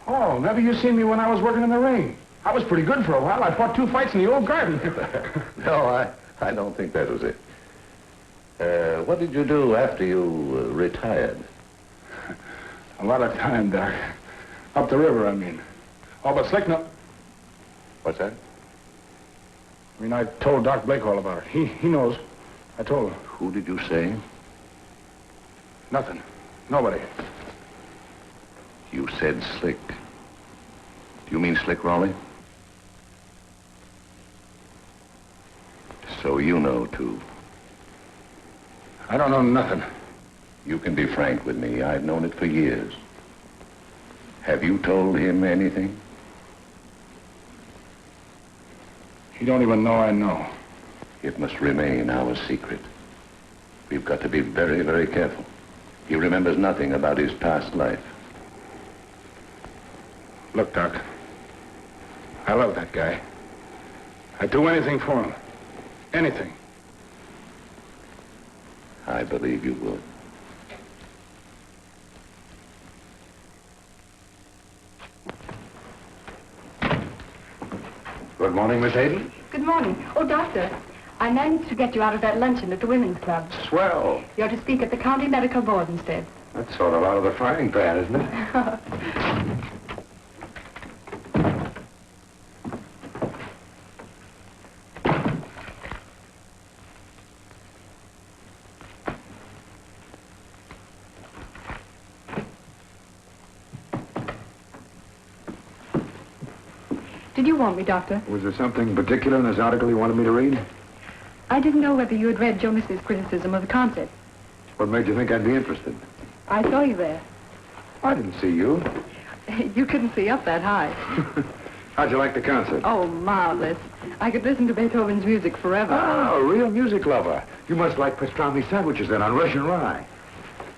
Oh, maybe you seen me when I was working in the ring. I was pretty good for a while. I fought 2 fights in the old garden. No, I don't think that was it. What did you do after you retired? A lot of time, Doc. Up the river, I mean. Oh, but Slick, no... What's that? I mean, I told Doc Blake all about it. He knows. I told him. Who did you say? Nothing. Nobody. You said Slick. Do you mean Slick Raleigh? So you know, too. I don't know nothing. You can be frank with me. I've known it for years. Have you told him anything? He don't even know I know. It must remain our secret. We've got to be very, very careful. He remembers nothing about his past life. Look, Doc. I love that guy. I'd do anything for him. Anything. I believe you would. Good morning, Miss Hayden. Good morning. Oh, Doctor, I managed to get you out of that luncheon at the Women's Club. Swell. You're to speak at the County Medical Board instead. That's sort of out of the frying pan, isn't it? Did you want me, Doctor? Was there something particular in this article you wanted me to read? I didn't know whether you had read Jonas's criticism of the concert. What made you think I'd be interested? I saw you there. I didn't see you. You couldn't see up that high. How'd you like the concert? Oh, marvelous. I could listen to Beethoven's music forever. Oh, a real music lover. You must like pastrami sandwiches then on Russian rye.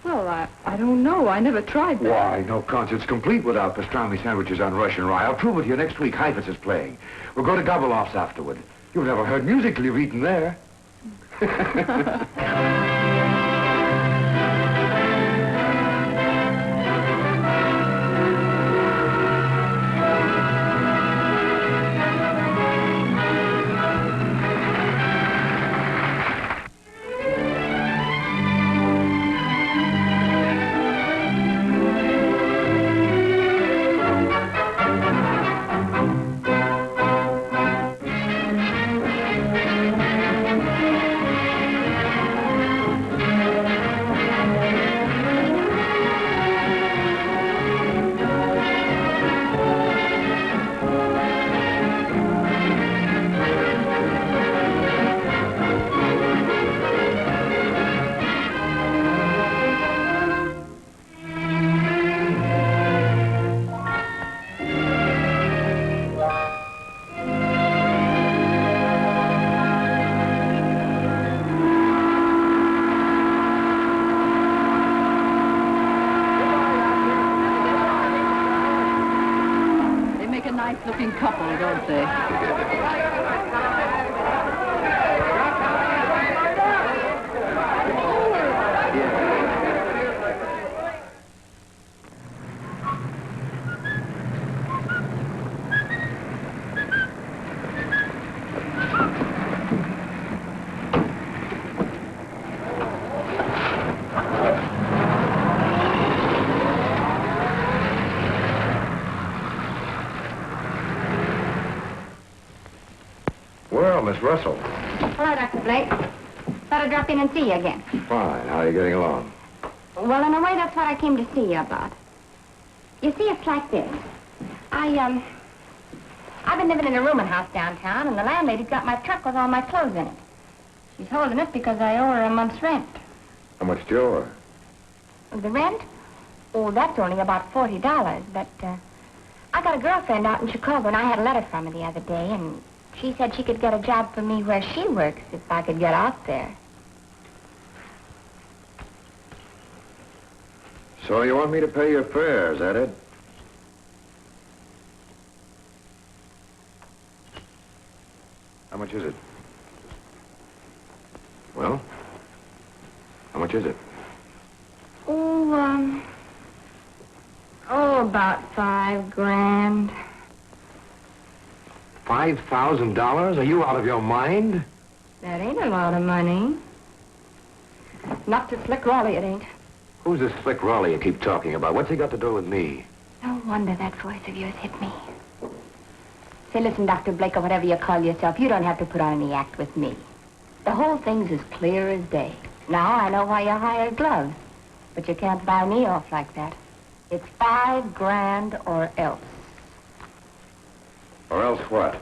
Well, I don't know. I never tried that. Why, no concert's complete without pastrami sandwiches on Russian rye. I'll prove it to you next week. Heifetz is playing. We'll go to Gobeloff's afterward. You've never heard music till you've eaten there. Nice-looking couple, don't they? Well, Miss Russell. Hello, Dr. Blake. Thought I'd drop in and see you again. Fine. How are you getting along? Well, in a way, that's what I came to see you about. You see, it's like this. I've been living in a rooming house downtown, and the landlady's got my truck with all my clothes in it. She's holding it because I owe her a month's rent. How much do you owe her? The rent? Oh, that's only about $40, but, I got a girlfriend out in Chicago, and I had a letter from her the other day, and she said she could get a job for me where she works if I could get out there. So you want me to pay your fare, is that it? How much is it? Well? How much is it? About $5 grand. $5,000? Are you out of your mind? That ain't a lot of money. Not to Slick Raleigh, it ain't. Who's this Slick Raleigh you keep talking about? What's he got to do with me? No wonder that voice of yours hit me. Say, listen, Dr. Blake, or whatever you call yourself, you don't have to put on any act with me. The whole thing's as clear as day. Now I know why you hired gloves, but you can't buy me off like that. It's $5 grand or else. Or else what?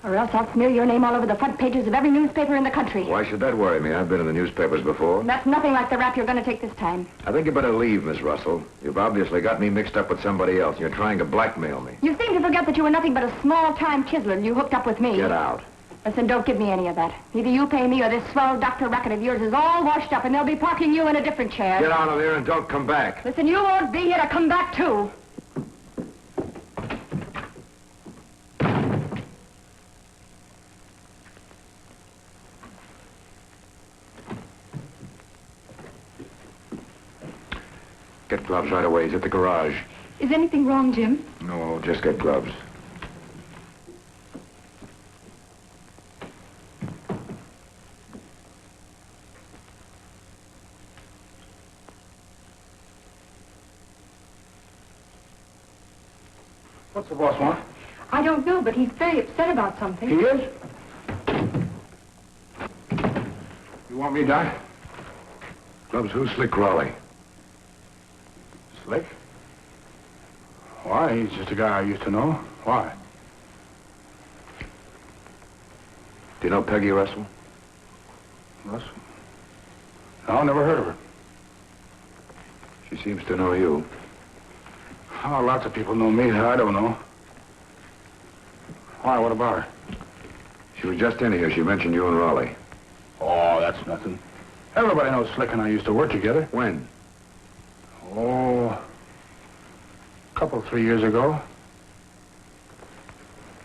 Or else I'll smear your name all over the front pages of every newspaper in the country. Why should that worry me? I've been in the newspapers before. That's nothing like the rap you're going to take this time. I think you better leave, Miss Russell. You've obviously got me mixed up with somebody else, and you're trying to blackmail me. You seem to forget that you were nothing but a small-time chiseler and you hooked up with me. Get out. Listen, don't give me any of that. Either you pay me or this swell doctor racket of yours is all washed up and they'll be parking you in a different chair. Get out of here and don't come back. Listen, you won't be here to come back, too. Get gloves right away. He's at the garage. Is anything wrong, Jim? No, just get gloves. What's the boss want? I don't know, but he's very upset about something. He is? You want me, Doc? Gloves, who's Slick Raleigh? Slick? Why, he's just a guy I used to know. Why? Do you know Peggy Russell? Russell? No, never heard of her. She seems to know you. Oh, lots of people know me. I don't know. Why, what about her? She was just in here. She mentioned you and Raleigh. Oh, that's nothing. Everybody knows Slick and I used to work together. When? Oh, a couple, 3 years ago.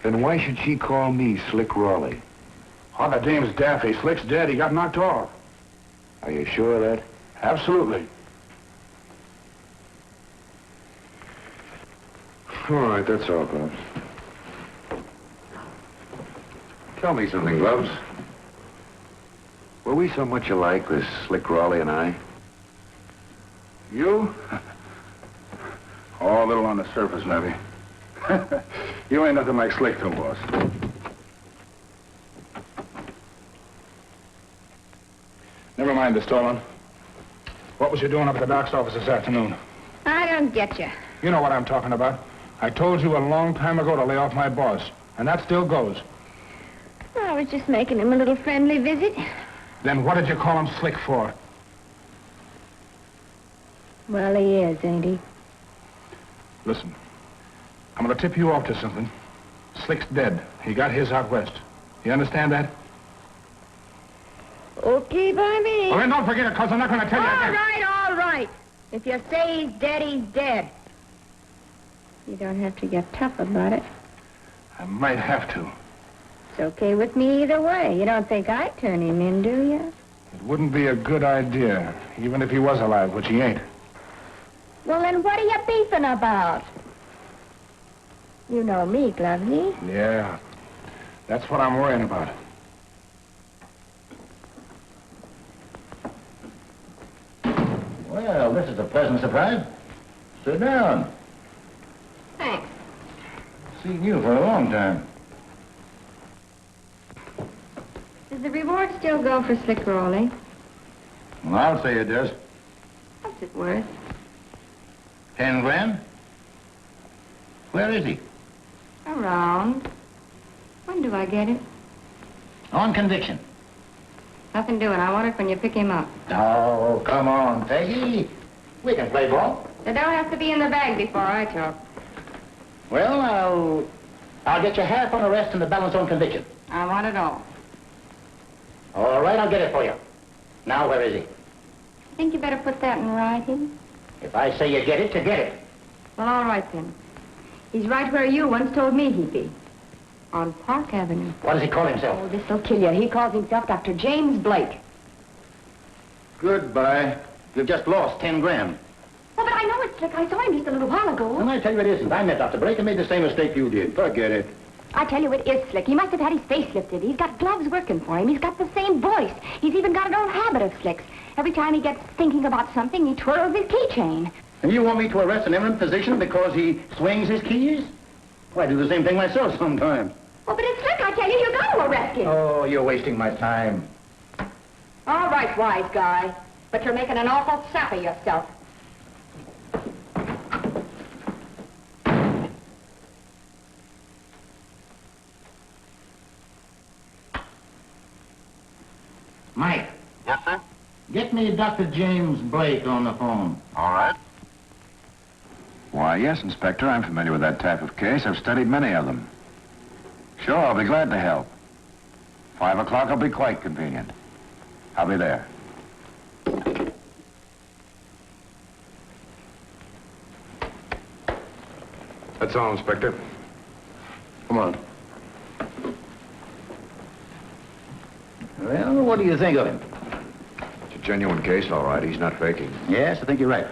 Then why should she call me Slick Raleigh? Oh, the dame's daffy. Slick's dead. He got knocked off. Are you sure of that? Absolutely. All right, that's all, Gloves. Tell me something, Gloves. Were we so much alike, this Slick Raleigh and I? You? Oh, a little on the surface, maybe. You ain't nothing like Slick, though, boss. Never mind the stolen. What was you doing up at the doc's office this afternoon? I don't get you. You know what I'm talking about. I told you a long time ago to lay off my boss, and that still goes. I was just making him a little friendly visit. Then what did you call him Slick for? Well, he is, ain't he? Listen, I'm gonna tip you off to something. Slick's dead. He got his out west. You understand that? Okay by me. Well, then don't forget it, cause I'm not gonna tell you again. All right. If you say he's dead, he's dead. You don't have to get tough about it. I might have to. It's okay with me either way. You don't think I'd turn him in, do you? It wouldn't be a good idea, even if he was alive, which he ain't. Well, then what are you beefing about? You know me, Glovesy. Yeah, that's what I'm worrying about. Well, this is a pleasant surprise. Sit down. Thanks. Seen you for a long time. Does the reward still go for Slick Raleigh? Well, I'll say it does. What's it worth? 10 grand? Where is he? Around. When do I get it? On conviction. Nothing doing. I want it when you pick him up. Oh, come on, Peggy. We can play ball. It don't have to be in the bag before I talk. Well, I'll get you half on arrest and the balance on conviction. I want it all. All right, I'll get it for you. Now, where is he? Think you better put that in writing? If I say you get it, you get it. Well, all right then. He's right where you once told me he'd be. On Park Avenue. What does he call himself? Oh, this'll kill you. He calls himself Dr. James Blake. Goodbye. You've just lost 10 grand. Oh, but I know it's Slick. I saw him just a little while ago. And I tell you it isn't. I met Dr. Blake and made the same mistake you did. Forget it. I tell you, it is Slick. He must have had his face lifted. He's got gloves working for him. He's got the same voice. He's even got an old habit of Slick's. Every time he gets thinking about something, he twirls his keychain. And you want me to arrest an eminent physician because he swings his keys? Well, I do the same thing myself sometimes. Oh, but it's Slick. I tell you, you got to arrest him. Oh, you're wasting my time. All right, wise guy. But you're making an awful sap of yourself. Mike. Yes, sir? Get me Dr. James Blake on the phone. All right. Why, yes, Inspector. I'm familiar with that type of case. I've studied many of them. Sure, I'll be glad to help. 5 o'clock will be quite convenient. I'll be there. That's all, Inspector. Come on. Well, what do you think of him? It's a genuine case, all right. He's not faking. Yes, I think you're right.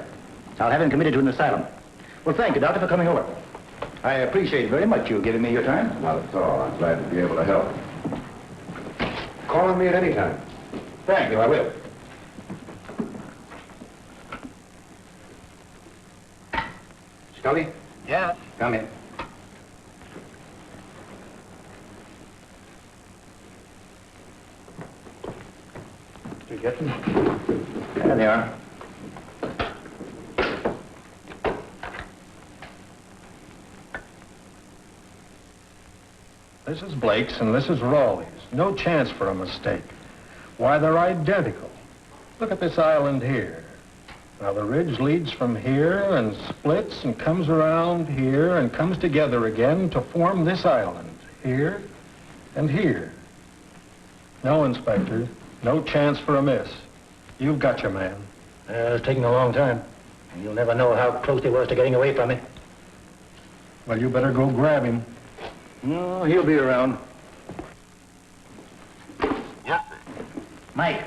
I'll have him committed to an asylum. Well, thank you, Doctor, for coming over. I appreciate very much you giving me your time. Not at all. I'm glad to be able to help. Call on me at any time. Thank you, I will. Scully? Yes? Come in. Did you get them? There they are. This is Blake's and this is Raleigh's. No chance for a mistake. Why, they're identical. Look at this island here. Now, the ridge leads from here and splits and comes around here and comes together again to form this island. Here and here. No, Inspector. No chance for a miss. You've got your man. It's taking a long time. You'll never know how close he was to getting away from me. Well, you better go grab him. No, he'll be around. Yeah. Mike,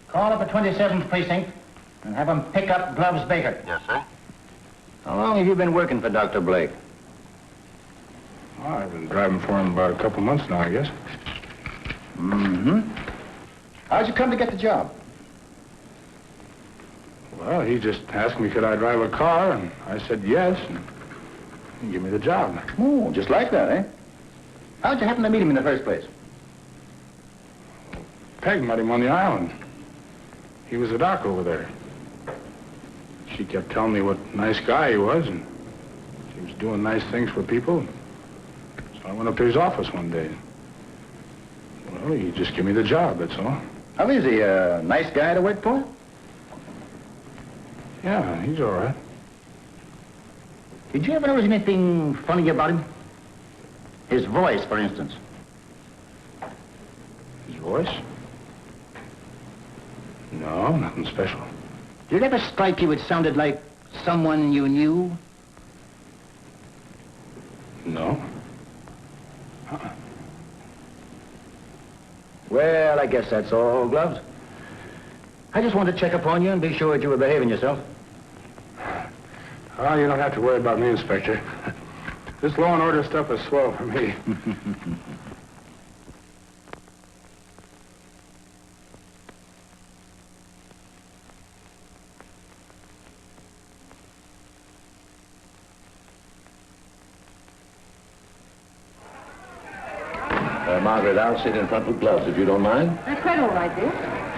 call up the 27th precinct and have him pick up Gloves Baker. Yes, sir. How long have you been working for Dr. Blake? Well, I've been driving for him about a couple months now, I guess. Mm-hmm. How'd you come to get the job? Well, he just asked me could I drive a car, and I said yes, and he gave me the job. Oh, just like that, eh? How'd you happen to meet him in the first place? Peg met him on the island. He was a doc over there. She kept telling me what a nice guy he was, and he was doing nice things for people. So I went up to his office one day. Well, he just gave me the job, that's all. How is he, a nice guy to work for? Yeah, he's all right. Did you ever notice anything funny about him? His voice, for instance. His voice? No, nothing special. Did it ever strike you it sounded like someone you knew? No. Well, I guess that's all, Gloves. I just wanted to check upon you and be sure that you were behaving yourself. Oh, you don't have to worry about me, Inspector. This law and order stuff is swell for me. Margaret, I'll sit in front with Gloves, if you don't mind. That's quite all right, dear.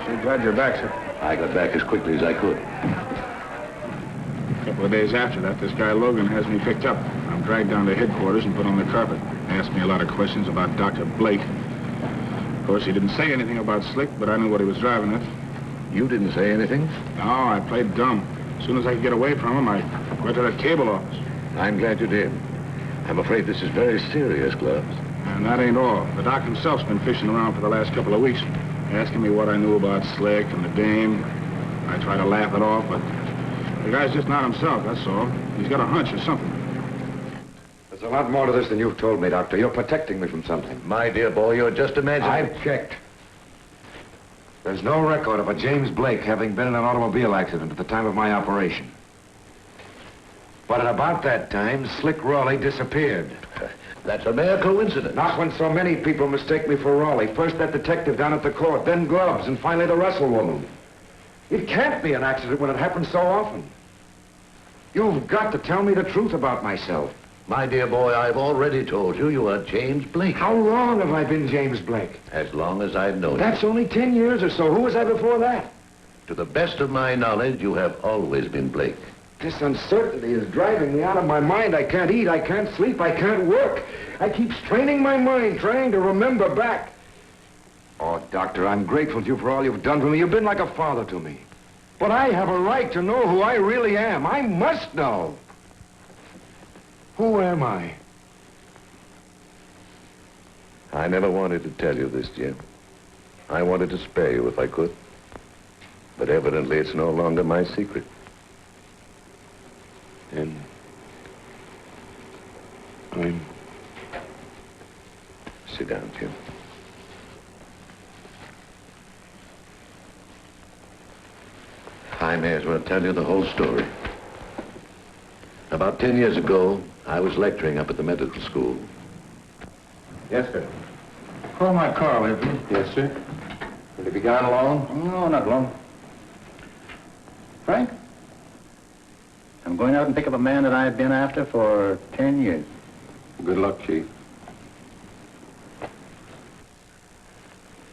So glad you're back, sir. I got back as quickly as I could. A couple of days after that, this guy Logan has me picked up. I'm dragged down to headquarters and put on the carpet. They asked me a lot of questions about Dr. Blake. Of course, he didn't say anything about Slick, but I knew what he was driving at. You didn't say anything? No, I played dumb. As soon as I could get away from him, I went to that cable office. I'm glad you did. I'm afraid this is very serious, Gloves. And that ain't all. The doc himself's been fishing around for the last couple of weeks, asking me what I knew about Slick and the dame. I try to laugh it off, but the guy's just not himself, that's all. He's got a hunch or something. There's a lot more to this than you've told me, Doctor. You're protecting me from something. My dear boy, you're just imagining... I've checked. There's no record of a James Blake having been in an automobile accident at the time of my operation. But at about that time, Slick Raleigh disappeared. That's a mere coincidence. Not when so many people mistake me for Raleigh. First that detective down at the court, then Gloves, and finally the Russell woman. It can't be an accident when it happens so often. You've got to tell me the truth about myself. My dear boy, I've already told you you are James Blake. How long have I been James Blake? As long as I've known you. That's only 10 years or so. Who was I before that? To the best of my knowledge, you have always been Blake. This uncertainty is driving me out of my mind. I can't eat, I can't sleep, I can't work. I keep straining my mind, trying to remember back. Oh, Doctor, I'm grateful to you for all you've done for me. You've been like a father to me. But I have a right to know who I really am. I must know. Who am I? I never wanted to tell you this, Jim. I wanted to spare you if I could. But evidently it's no longer my secret. And I'm... Sit down, Jim. I may as well tell you the whole story. About 10 years ago, I was lecturing up at the medical school. Yes, sir. Call my car, will you? Yes, sir. Will you be gone long? No, not long. Frank? I'm going out and pick up a man that I've been after for 10 years. Good luck, Chief.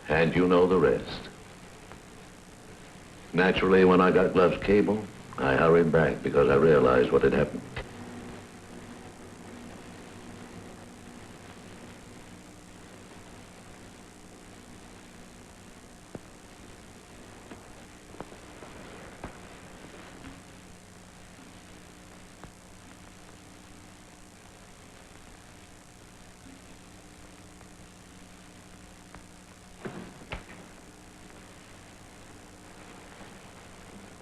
And you know the rest. Naturally, when I got Glove's cable, I hurried back because I realized what had happened.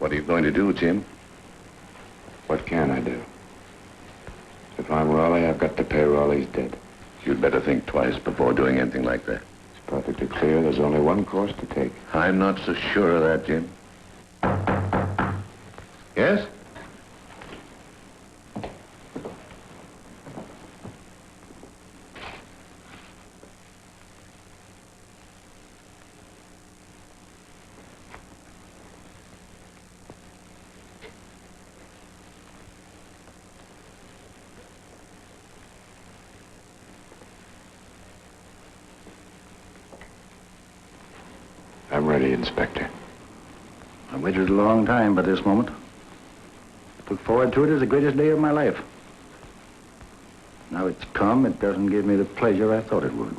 What are you going to do, Jim? What can I do? If I'm Raleigh, I've got to pay Raleigh's debt. You'd better think twice before doing anything like that. It's perfectly clear there's only one course to take. I'm not so sure of that, Jim. Yes? I'm ready, Inspector. I waited a long time by this moment. Looked forward to it as the greatest day of my life. Now it's come, it doesn't give me the pleasure I thought it would.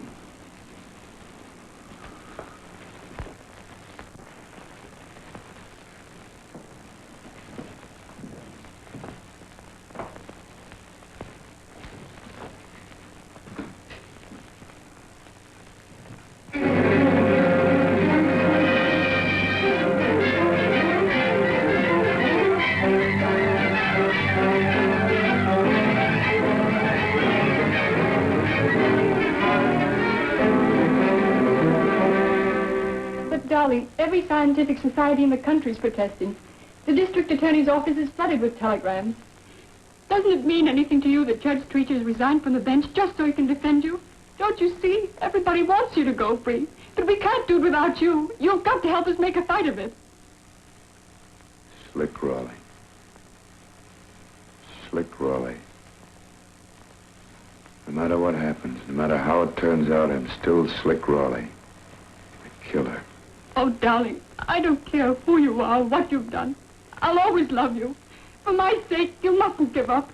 Every scientific society in the country is protesting. The district attorney's office is flooded with telegrams. Doesn't it mean anything to you that Judge Treacher has resigned from the bench just so he can defend you? Don't you see? Everybody wants you to go free. But we can't do it without you. You've got to help us make a fight of it. Slick Raleigh. Slick Raleigh. No matter what happens, no matter how it turns out, I'm still Slick Raleigh. The killer. Oh, darling, I don't care who you are or what you've done. I'll always love you. For my sake, you mustn't give up.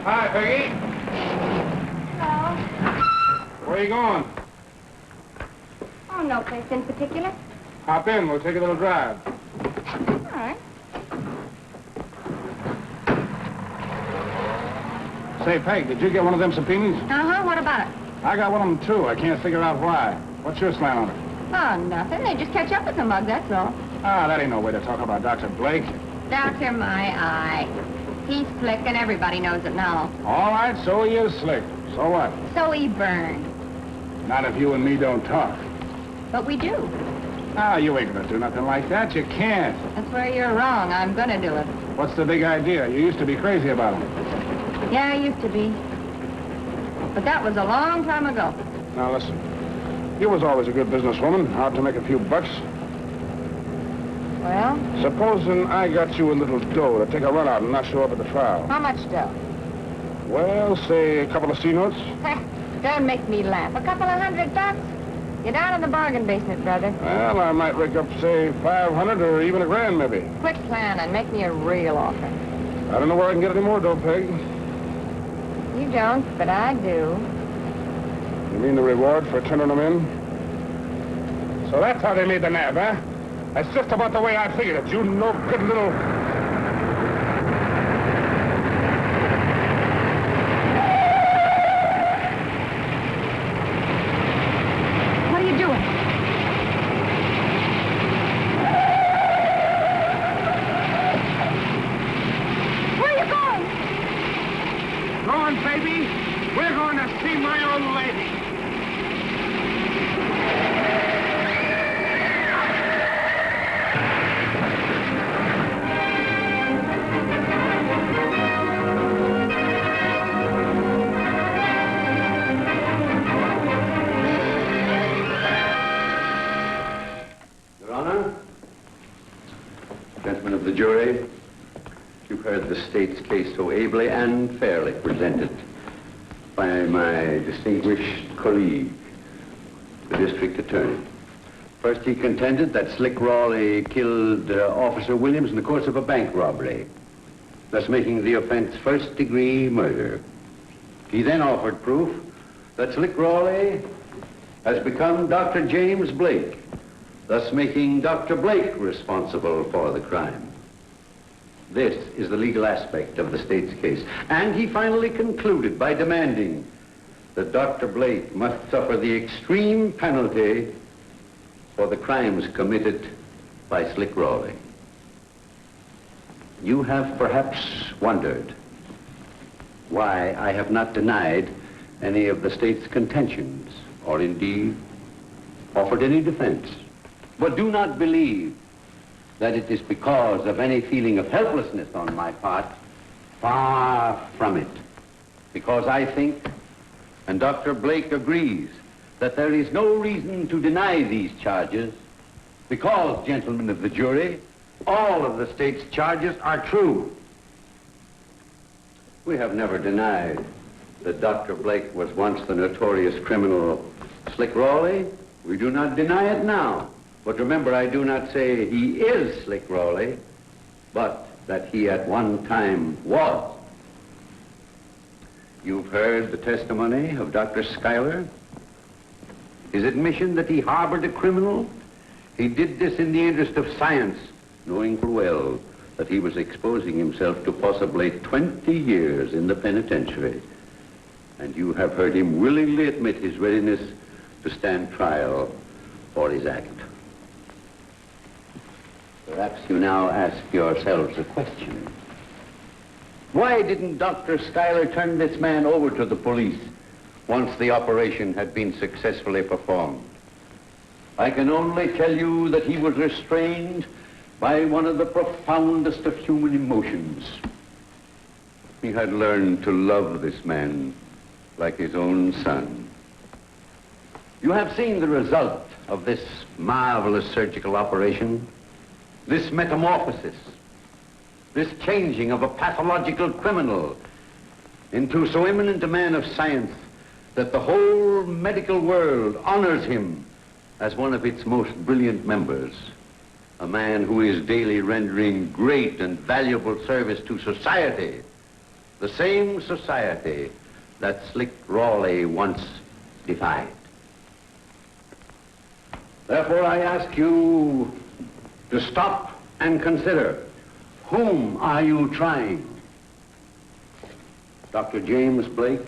Hi, Peggy. Hello. Where are you going? Oh, no place in particular. Hop in. We'll take a little drive. All right. Say, Peg, did you get one of them subpoenas? Uh-huh. What about it? I got one of them, too. I can't figure out why. What's your slant on it? Oh, nothing. They just catch up with the mug, that's all. Ah, that ain't no way to talk about Dr. Blake. Dr. My eye. He's slick, and everybody knows it now. All right, so he is slick. So what? So he burned. Not if you and me don't talk. But we do. Ah, you ain't gonna do nothing like that. You can't. That's where you're wrong. I'm gonna do it. What's the big idea? You used to be crazy about him. Yeah, I used to be. But that was a long time ago. Now, listen. You was always a good businesswoman, out to make a few bucks. Well? Supposing I got you a little dough to take a run out and not show up at the trial. How much dough? Well, say a couple of C-notes. Don't make me laugh. A couple of $100? You're down in the bargain basement, brother. Well, I might rig up, say, 500 or even a grand, maybe. Quit planning. Make me a real offer. I don't know where I can get any more dough, Peg. You don't, but I do. You mean the reward for turning them in? So that's how they made the nab, huh? That's just about the way I figured it. You no good little... What are you doing? Where are you going? Going, baby. We're going to see my old lady. Your Honor, gentlemen of the jury, you've heard heard the state's case so ably and fairly presented by my distinguished colleague, the district attorney. First, he contended that Slick Rawley killed Officer Williams in the course of a bank robbery, thus making the offense first-degree murder. He then offered proof that Slick Rawley has become Dr. James Blake, thus making Dr. Blake responsible for the crime. This is the legal aspect of the state's case. And he finally concluded by demanding that Dr. Blake must suffer the extreme penalty for the crimes committed by Slick Rawley. You have perhaps wondered why I have not denied any of the state's contentions, or indeed offered any defense. But do not believe that it is because of any feeling of helplessness on my part. Far from it. Because I think, and Dr. Blake agrees, that there is no reason to deny these charges, because, gentlemen of the jury, all of the state's charges are true. We have never denied that Dr. Blake was once the notorious criminal Slick Rawley. We do not deny it now. But remember, I do not say he is Slick Rawley, but that he at one time was. You've heard the testimony of Dr. Schuyler. His admission that he harbored a criminal. He did this in the interest of science, knowing full well that he was exposing himself to possibly 20 years in the penitentiary. And you have heard him willingly admit his readiness to stand trial for his act. Perhaps you now ask yourselves a question. Why didn't Dr. Schuyler turn this man over to the police once the operation had been successfully performed? I can only tell you that he was restrained by one of the profoundest of human emotions. He had learned to love this man like his own son. You have seen the result of this marvelous surgical operation, this metamorphosis, this changing of a pathological criminal into so eminent a man of science that the whole medical world honors him as one of its most brilliant members, a man who is daily rendering great and valuable service to society, the same society that Slick Rawley once defied. Therefore, I ask you to stop and consider, whom are you trying? Dr. James Blake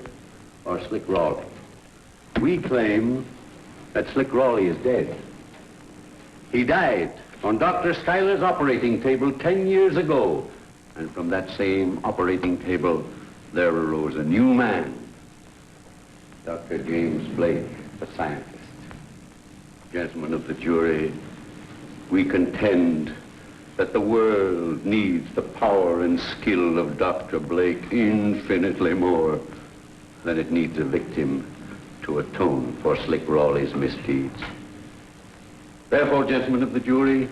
or Slick Rawley? We claim that Slick Rawley is dead. He died on Dr. Schuyler's operating table 10 years ago, and from that same operating table, there arose a new man, Dr. James Blake, the scientist. Gentlemen of the jury, we contend that the world needs the power and skill of Dr. Blake infinitely more than it needs a victim to atone for Slick Rawley's misdeeds. Therefore, gentlemen of the jury,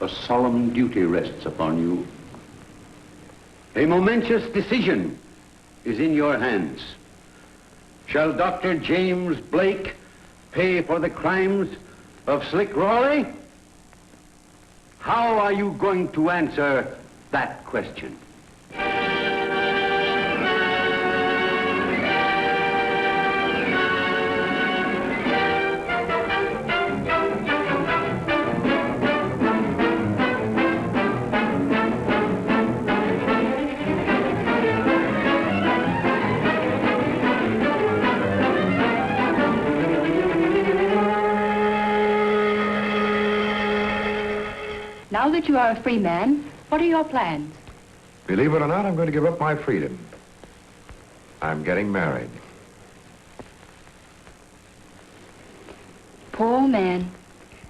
a solemn duty rests upon you. A momentous decision is in your hands. Shall Dr. James Blake pay for the crimes of Slick Rawley? How are you going to answer that question? Now that you are a free man, what are your plans? Believe it or not, I'm going to give up my freedom. I'm getting married. Poor man.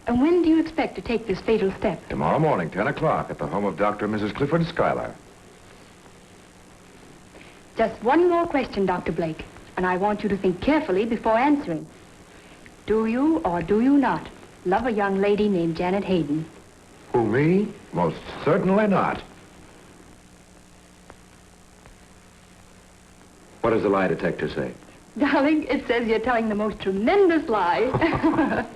And when do you expect to take this fatal step? Tomorrow morning, 10 o'clock, at the home of Dr. and Mrs. Clifford Schuyler. Just one more question, Dr. Blake, and I want you to think carefully before answering. Do you or do you not love a young lady named Janet Hayden? Who, me? Most certainly not. What does the lie detector say? Darling, it says you're telling the most tremendous lie.